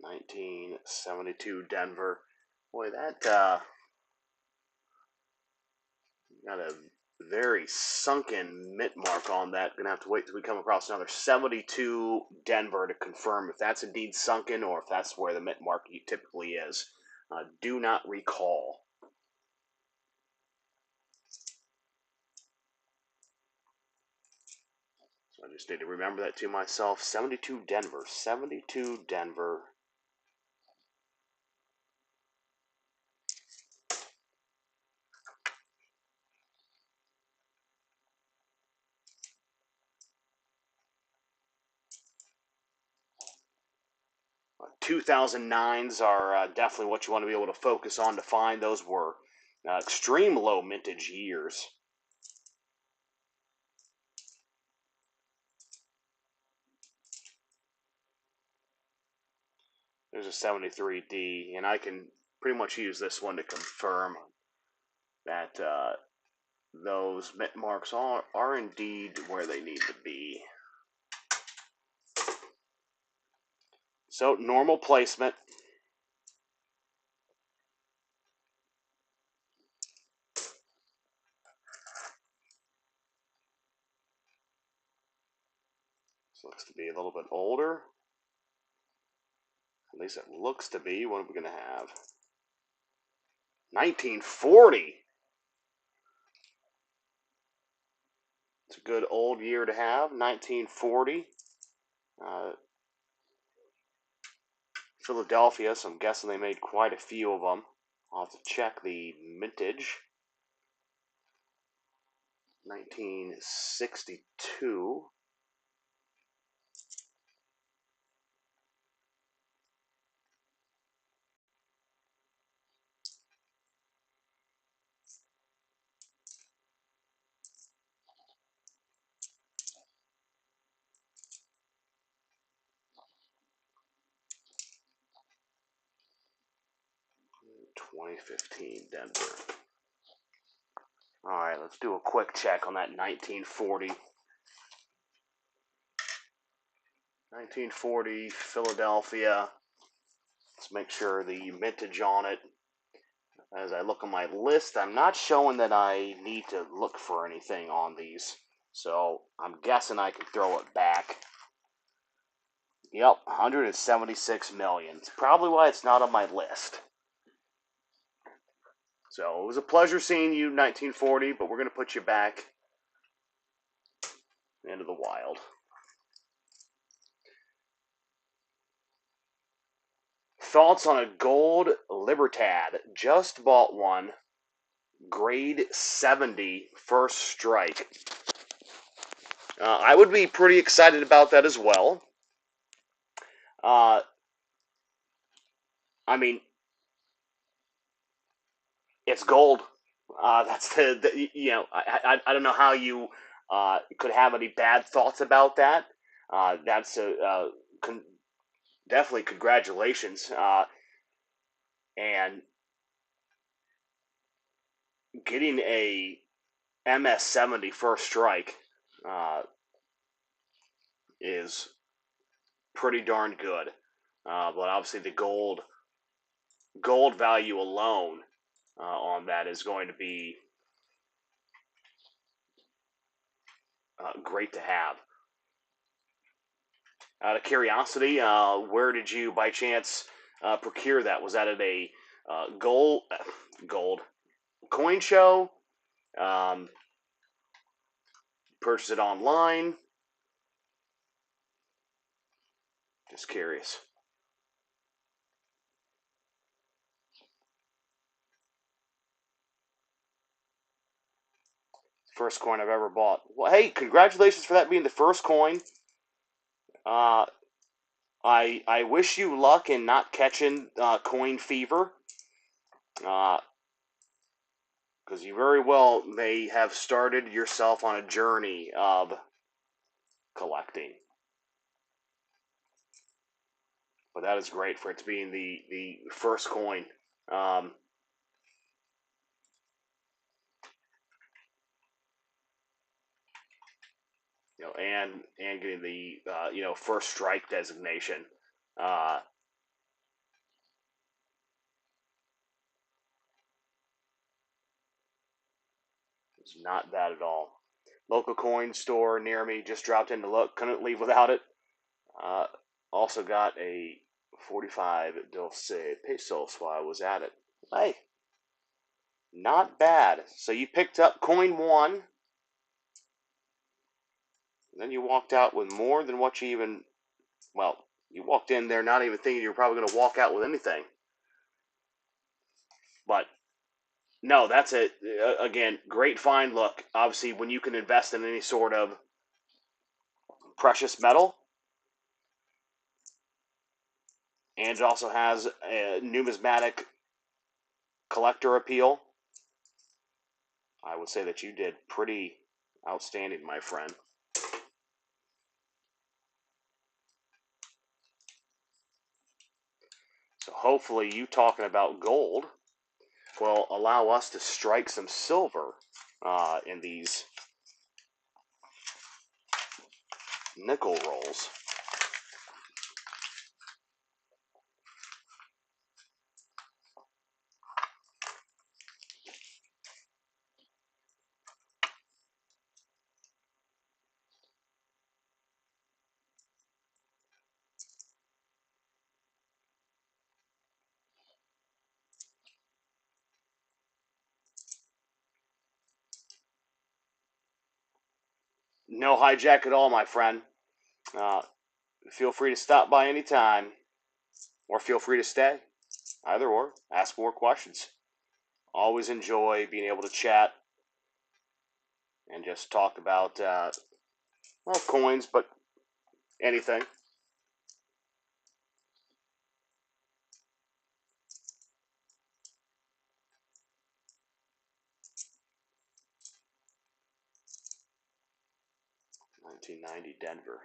$19.72 Denver. Boy, that got a very sunken mint mark on that. Gonna have to wait till we come across another 72 Denver to confirm if that's indeed sunken or if that's where the mint mark typically is. Do not recall. So I just need to remember that to myself. 72 Denver. 72 Denver. Uh, 2009s are definitely what you want to be able to focus on to find. Those were extreme low mintage years. There's a 73D, and I can pretty much use this one to confirm that those mint marks are indeed where they need to be. So, normal placement. This looks to be a little bit older. At least it looks to be. What are we going to have? 1940. It's a good old year to have. 1940. Philadelphia, so I'm guessing they made quite a few of them. I'll have to check the mintage. 1962. (2015) Denver. All right, let's do a quick check on that 1940. 1940 Philadelphia. Let's make sure the mintage on it. As I look on my list, I'm not showing that I need to look for anything on these. So I'm guessing I can throw it back. Yep, 176 million. It's probably why it's not on my list. So it was a pleasure seeing you, 1940, but we're going to put you back into the wild. Thoughts on a gold Libertad? Just bought one. Grade 70 first strike. I would be pretty excited about that as well. I mean, it's gold. That's I don't know how you could have any bad thoughts about that. That's definitely congratulations. And getting a MS-70 first strike is pretty darn good. But obviously the gold value alone on that is going to be great to have. Out of curiosity, where did you by chance procure that? Was that at a gold coin show? Purchase it online? Just curious. First coin I've ever bought. Well, hey, congratulations for that being the first coin. I wish you luck in not catching coin fever. Because you very well may have started yourself on a journey of collecting. But that is great for it to being the first coin. And getting the first strike designation. It's not bad at all. Local coin store near me, just dropped in to look, couldn't leave without it. Also got a 45 Dulce Pesos while I was at it. Hey, not bad. So you picked up coin one, and then you walked out with more than what you even, you walked in there not even thinking you were probably going to walk out with anything. But no, that's it. Again, great find. Look, obviously, when you can invest in any sort of precious metal, and it also has a numismatic collector appeal, I would say that you did pretty outstanding, my friend. So hopefully you talking about gold will allow us to strike some silver in these nickel rolls. No hijack at all, my friend. Feel free to stop by anytime, or feel free to stay. Either or, ask more questions. Always enjoy being able to chat and just talk about, well, coins, but anything. $19.90 Denver.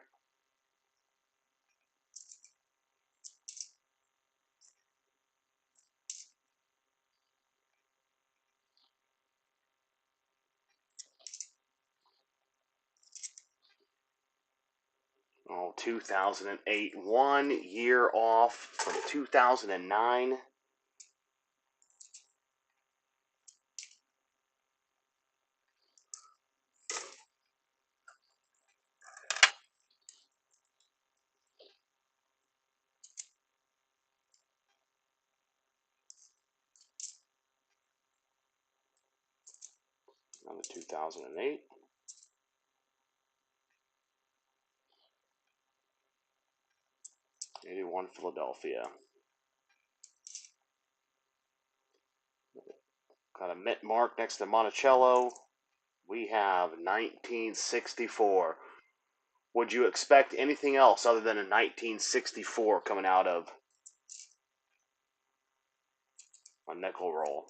Oh, 2008. 1 year off from 2009. On the 2008. '81 Philadelphia. Got a mint mark next to Monticello. We have 1964. Would you expect anything else other than a 1964 coming out of a nickel roll?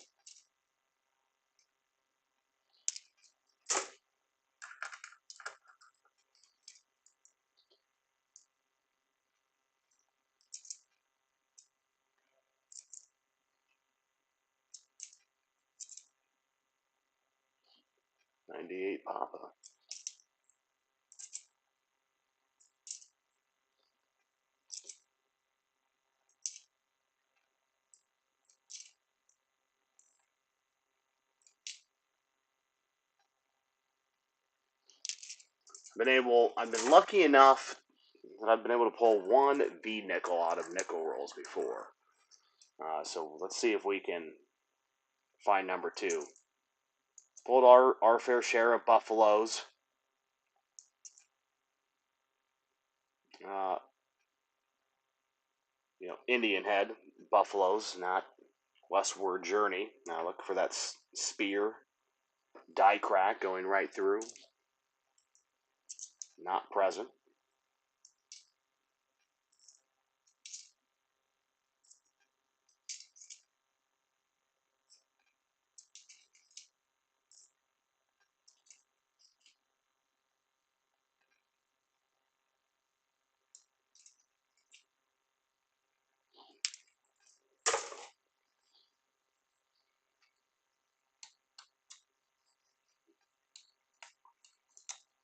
'98 Papa. I've been lucky enough that I've been able to pull one B nickel out of nickel rolls before. So let's see if we can find number two. Pulled our fair share of buffaloes. Uh, Indian head buffaloes, not westward journey. Now look for that spear die crack going right through. Not present.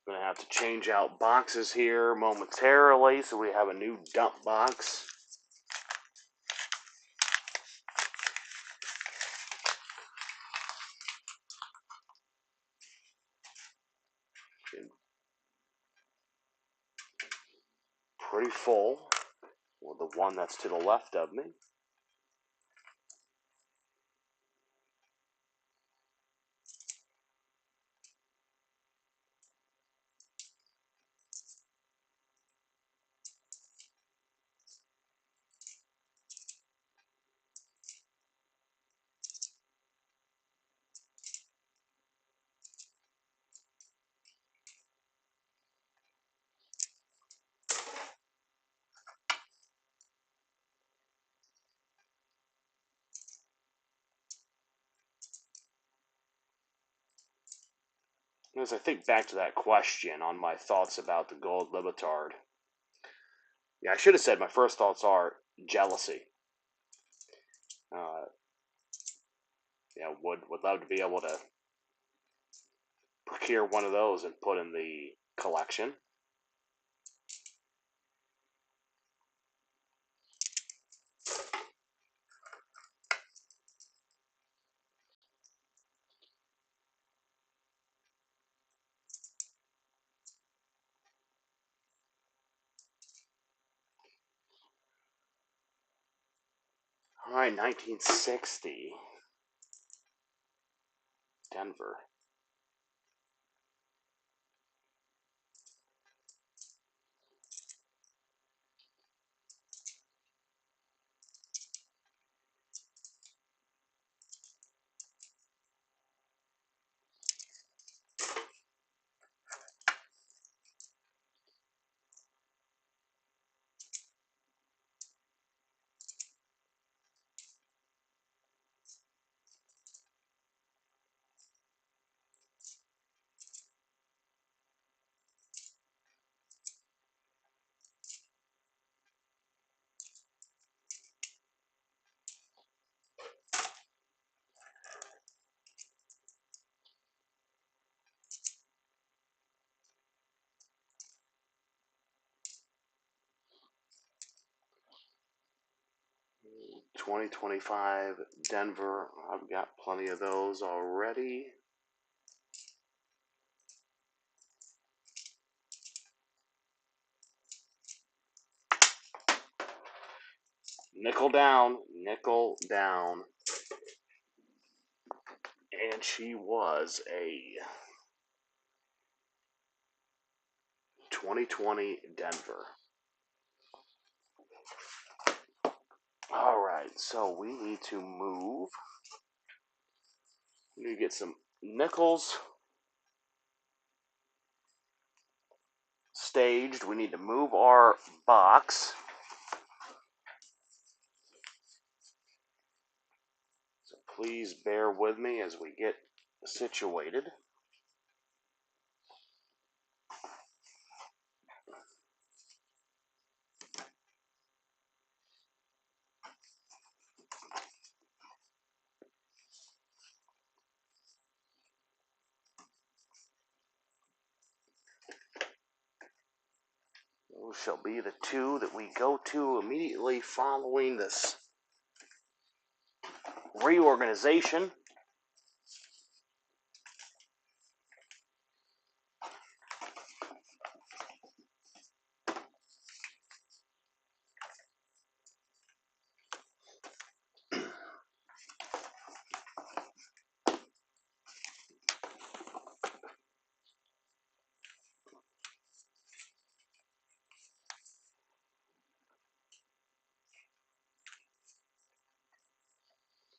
Going to have to change out boxes here momentarily, so we have a new dump box. Pretty full. Well, the one that's to the left of me. As I think back to that question on my thoughts about the gold libetard, yeah, I should have said my first thoughts are jealousy. Yeah, would love to be able to procure one of those and put in the collection. All right, 1960, Denver. $20.25 Denver. I've got plenty of those already. Nickel down, nickel down. And she was a 2020 Denver. All right, so we need to move. We need to get some nickels staged. We need to move our box. So please bear with me as we get situated. Those shall be the two that we go to immediately following this reorganization.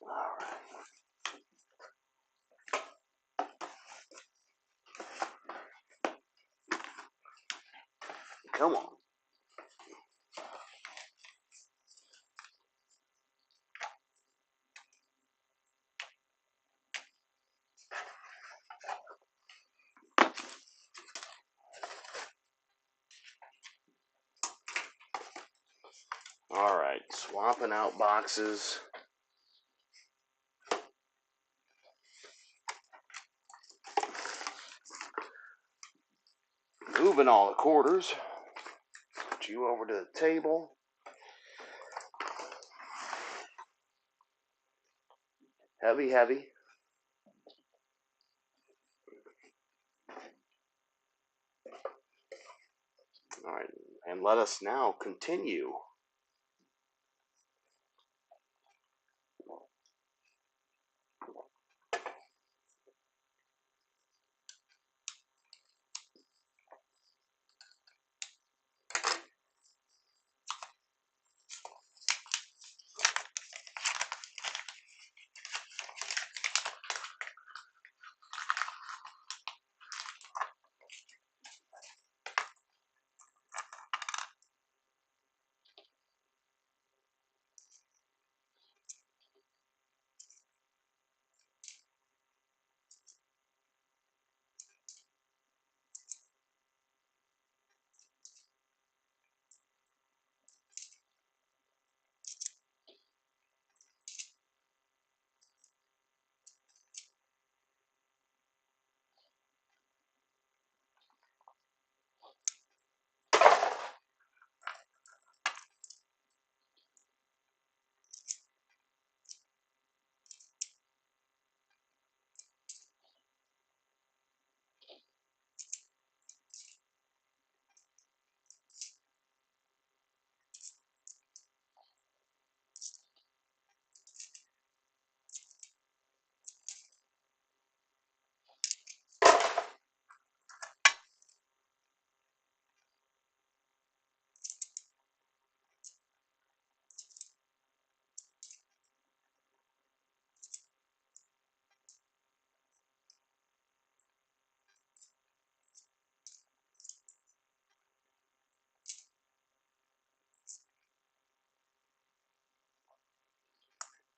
All right. Come on. All right, swapping out boxes. Moving all the quarters. Put you over to the table. Heavy, heavy. All right, and let us now continue.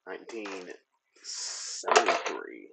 1973.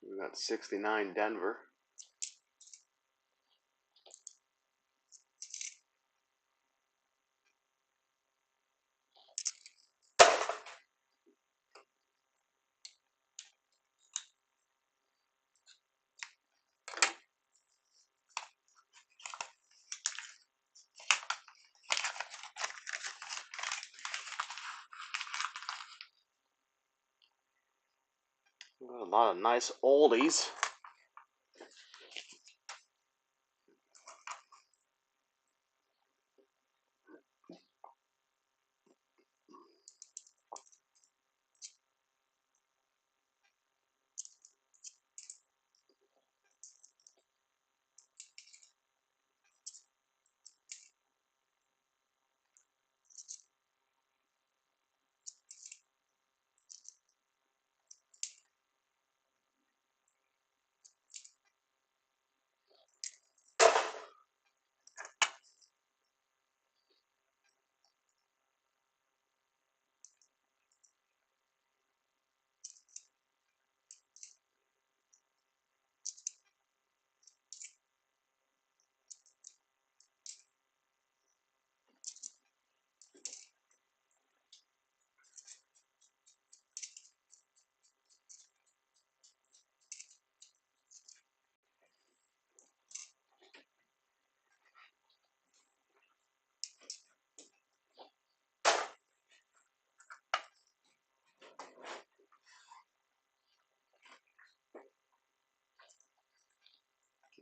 We got 69 Denver. Got a lot of nice oldies.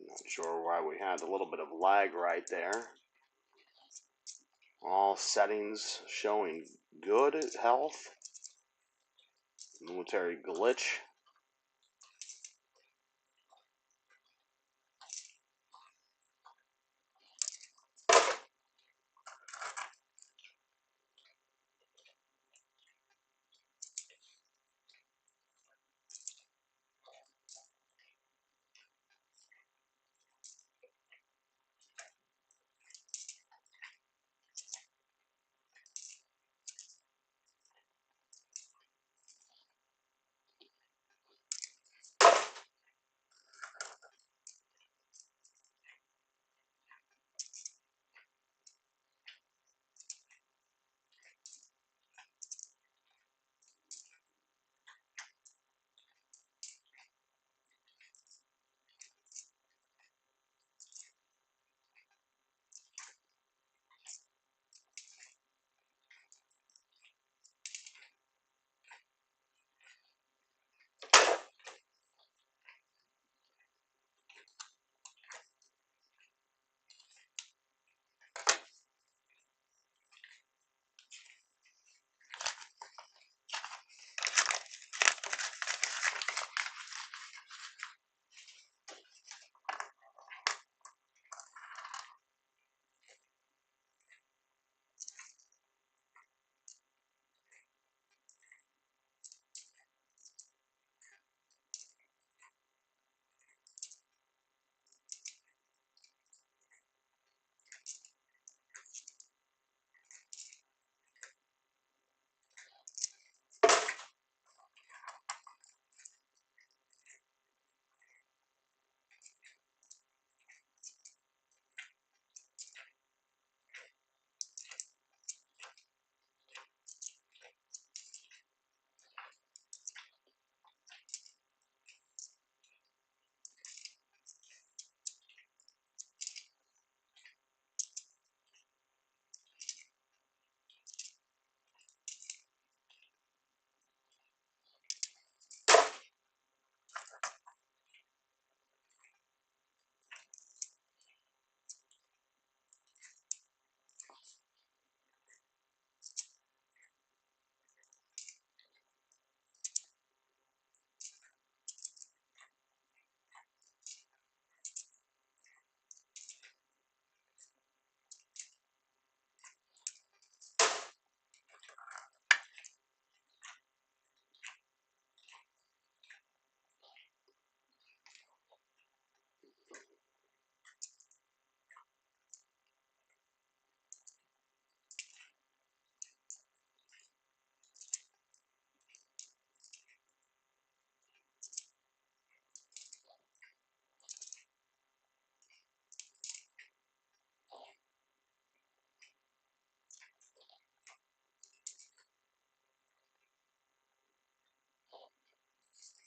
Not sure why we had a little bit of lag right there. All settings showing good health. Military glitch.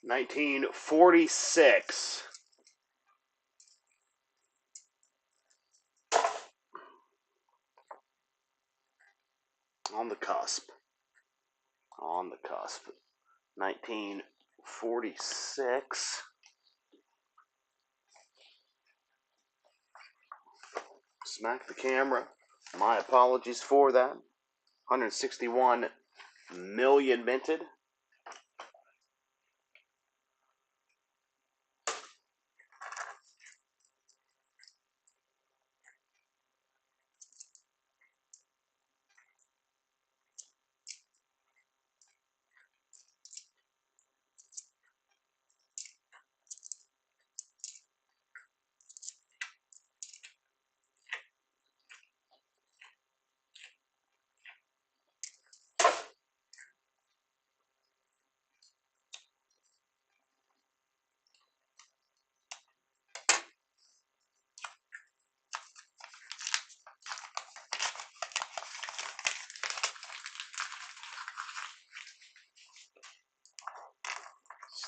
1946. On the cusp. On the cusp. 1946. Smack the camera. My apologies for that. 161 million minted.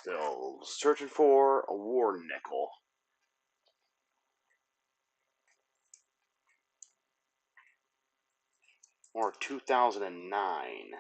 Still searching for a war nickel. Or 2009.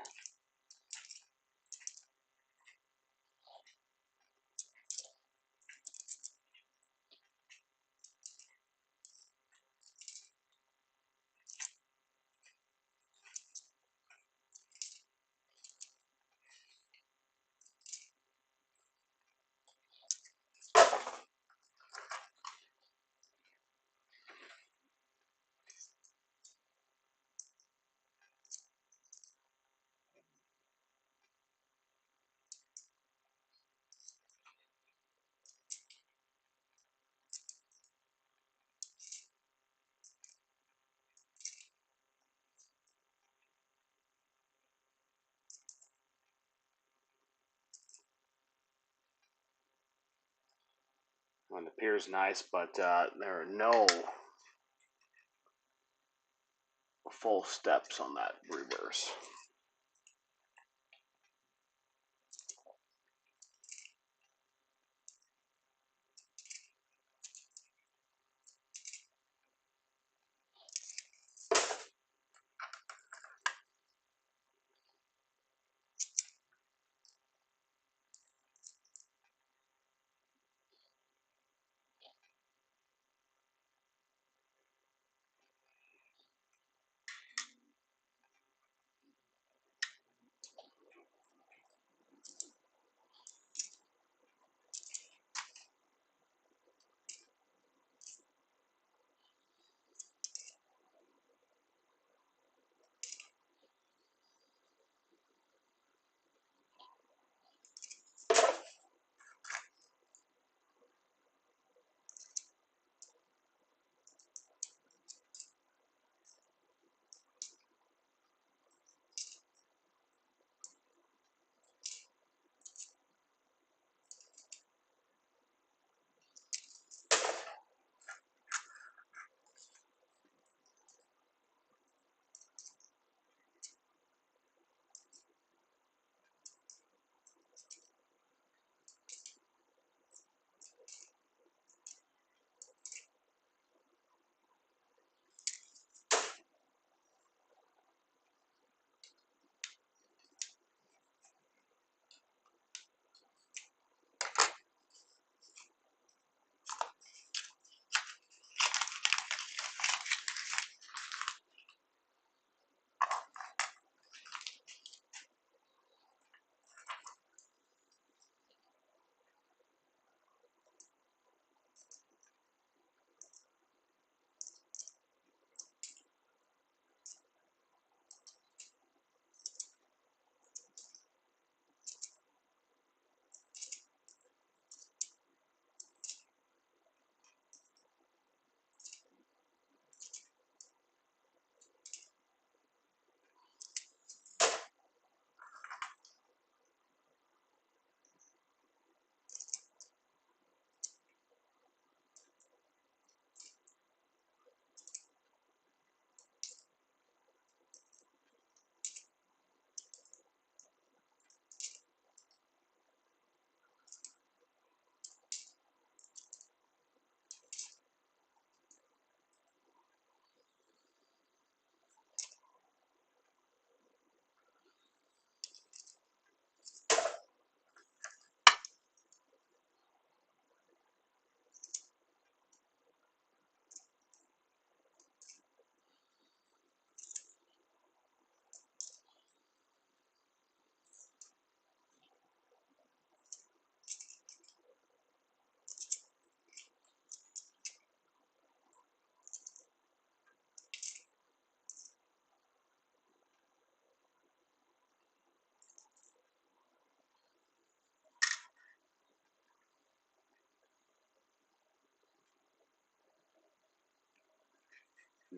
One appears nice, but there are no full steps on that reverse.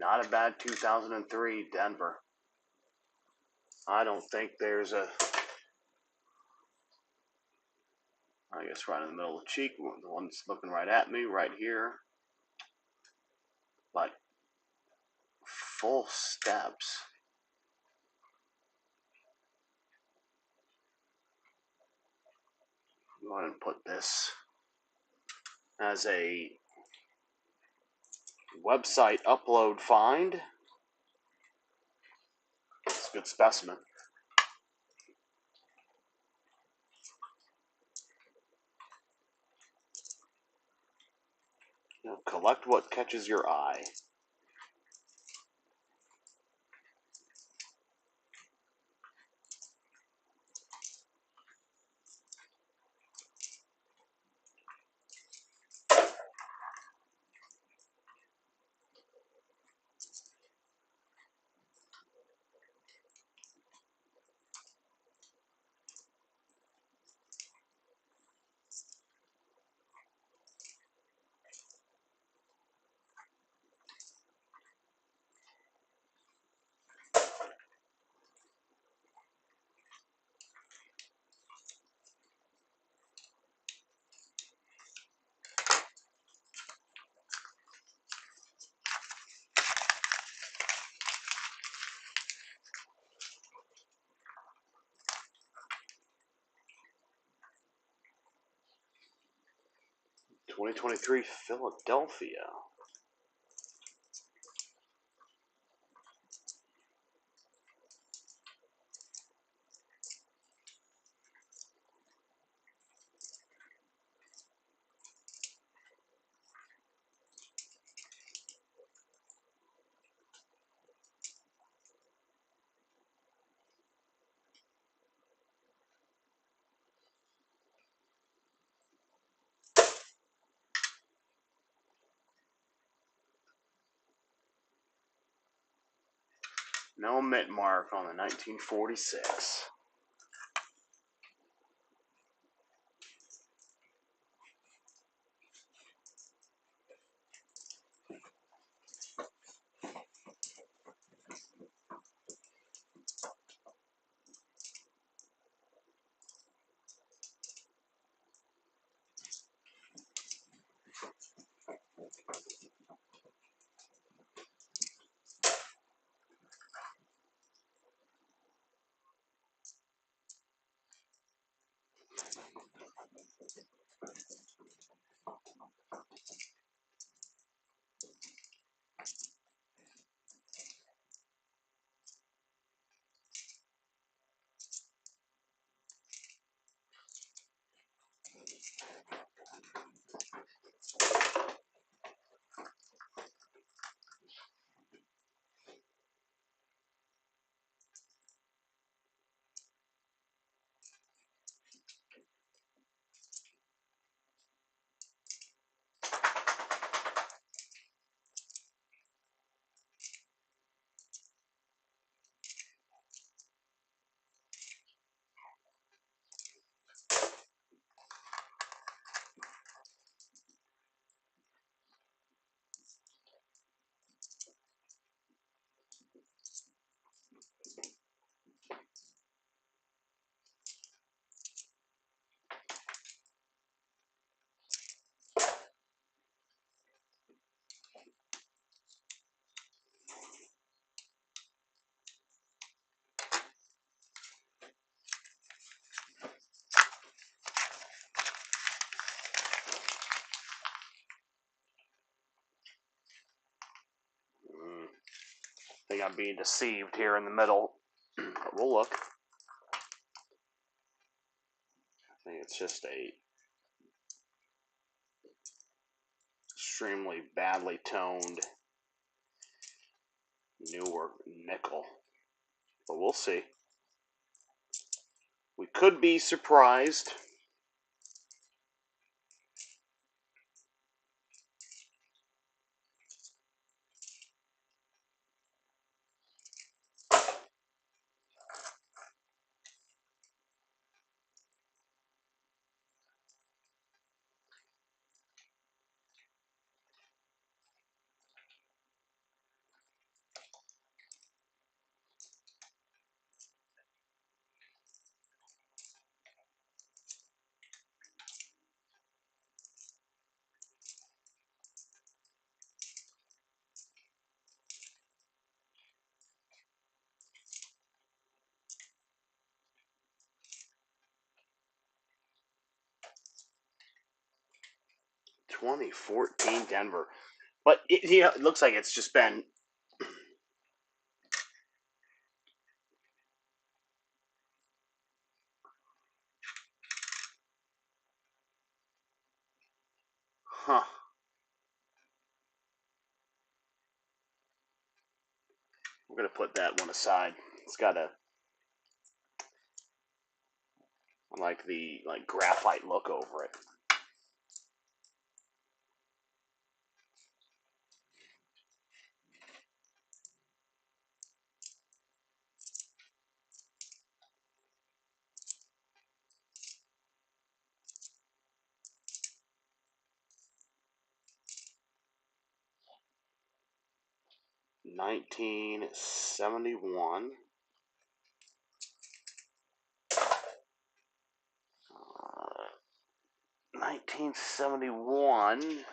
Not a bad 2003 Denver. I don't think there's a, I guess right in the middle of the cheek, the one that's looking right at me, right here. But full steps. Go ahead and put this as a website upload find. It's a good specimen. You know, collect what catches your eye. (2023) Philadelphia. No mint mark on the 1946. I think I'm being deceived here in the middle. But we'll look. I think it's just a extremely badly toned Newark nickel. But we'll see. We could be surprised. 2014 Denver. But it looks like it's just been huh. We're gonna put that one aside. It's got a like the graphite look over it. $1971. 1971.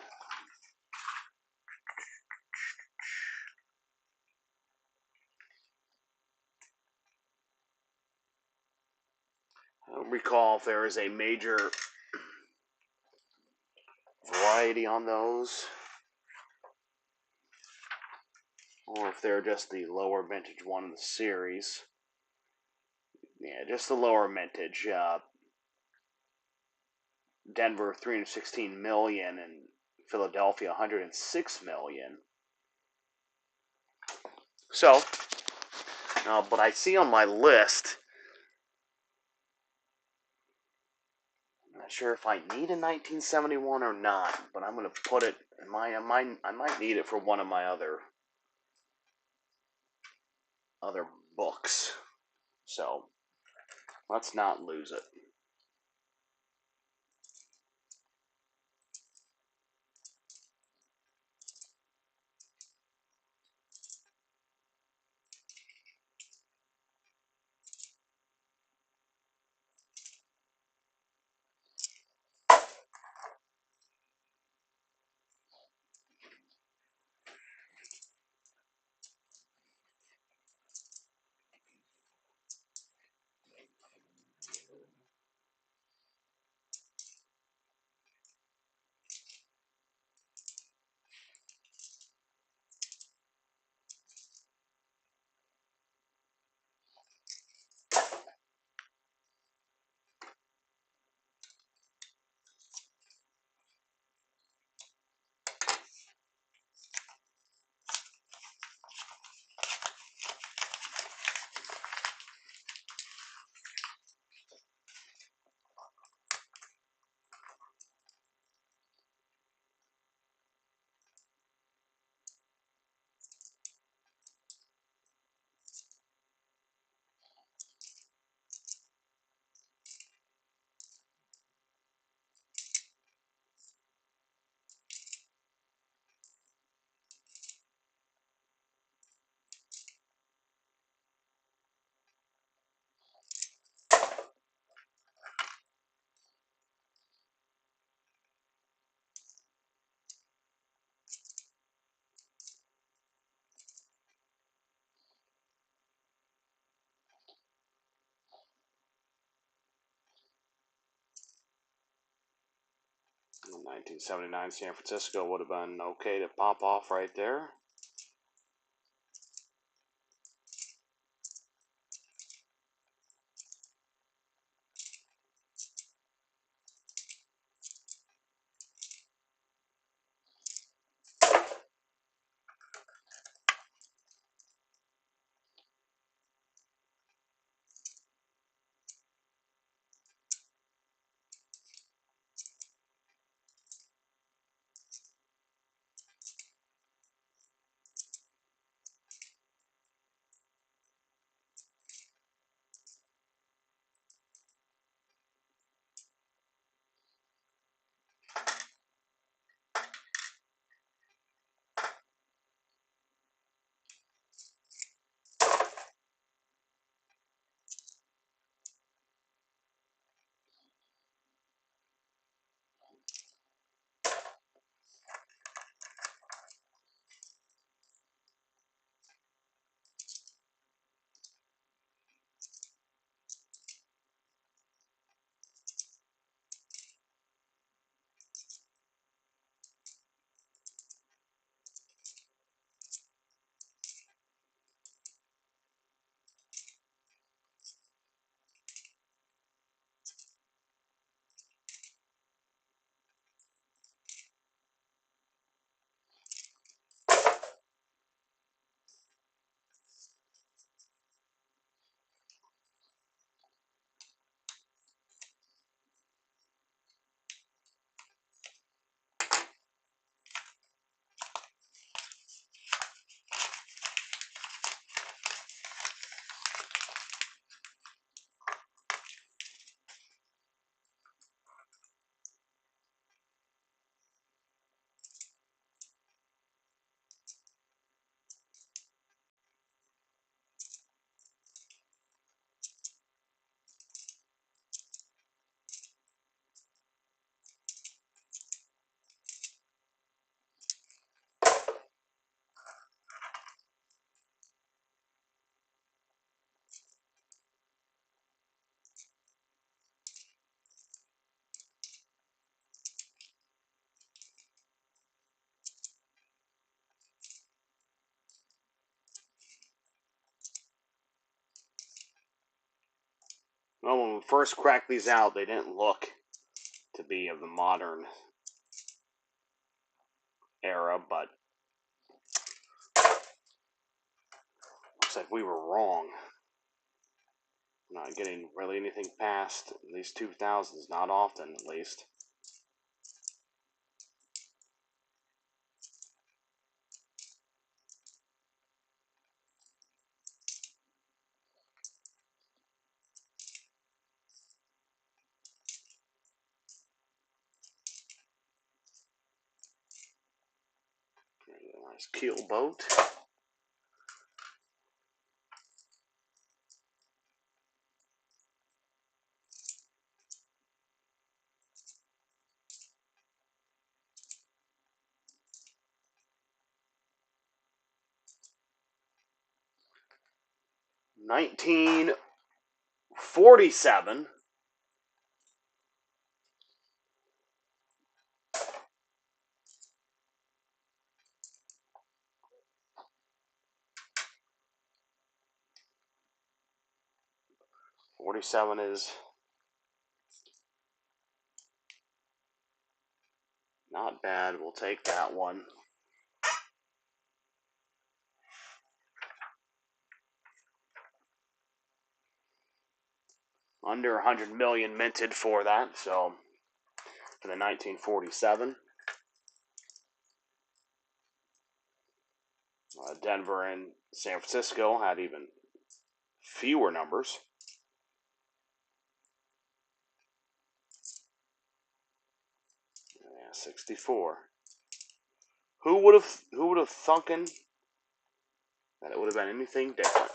I don't recall if there is a major variety on those, or if they're just the lower vintage one in the series. Yeah, just the lower vintage. Denver 316 million and Philadelphia 106 million. So, but I see on my list, I'm not sure if I need a 1971 or not, but I'm going to put it in I might need it for one of my other books. So, let's not lose it. In 1979, San Francisco would have been okay to pop off right there. first cracked these out, they didn't look to be of the modern era, but looks like we were wrong. Not getting really anything past these 2000s, not often at least. Nice keel boat. $1947. $47 is not bad. We'll take that one. Under 100 million minted for that, so for the 1947. Denver and San Francisco had even fewer numbers. Yeah, 64. Who would have thunken that it would have been anything different?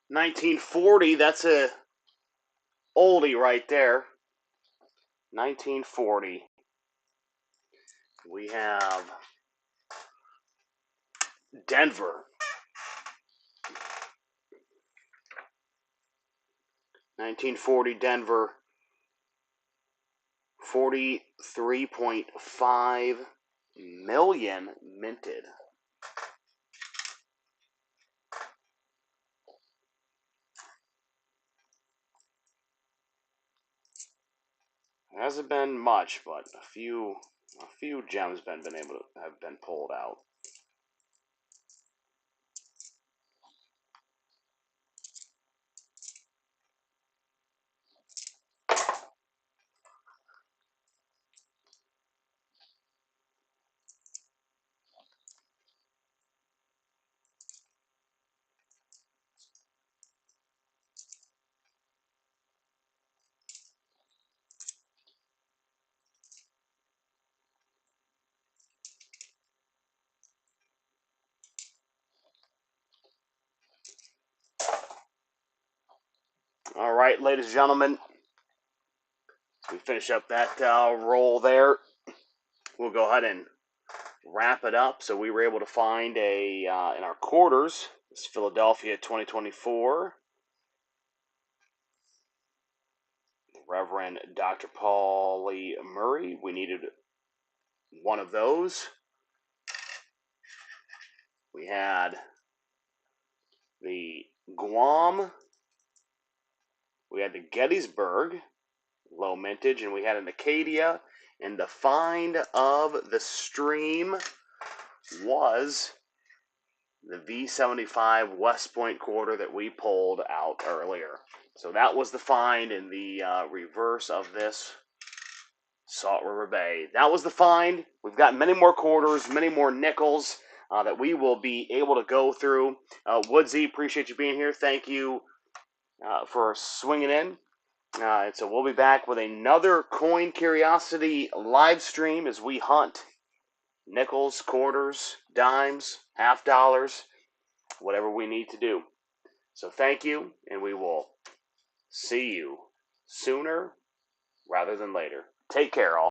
1940, that's a oldie right there. 1940. We have Denver. 1940 Denver. 43.5 million minted. It hasn't been much, but a few gems been able to have been pulled out. All right, ladies and gentlemen, we finish up that roll there. We'll go ahead and wrap it up. So we were able to find a in our quarters. This Philadelphia 2024. Reverend Dr. Paulie Murray. We needed one of those. We had the Guam. We had the Gettysburg, low mintage, and we had an Acadia. And the find of the stream was the V75 West Point quarter that we pulled out earlier. So that was the find in the reverse of this Salt River Bay. That was the find. We've got many more quarters, many more nickels that we will be able to go through. Woodsy, appreciate you being here. Thank you for swinging in. And so we'll be back with another Coin Curiosity live stream as we hunt nickels, quarters, dimes, half dollars, whatever we need to do. So thank you, and we will see you sooner rather than later. Take care, all.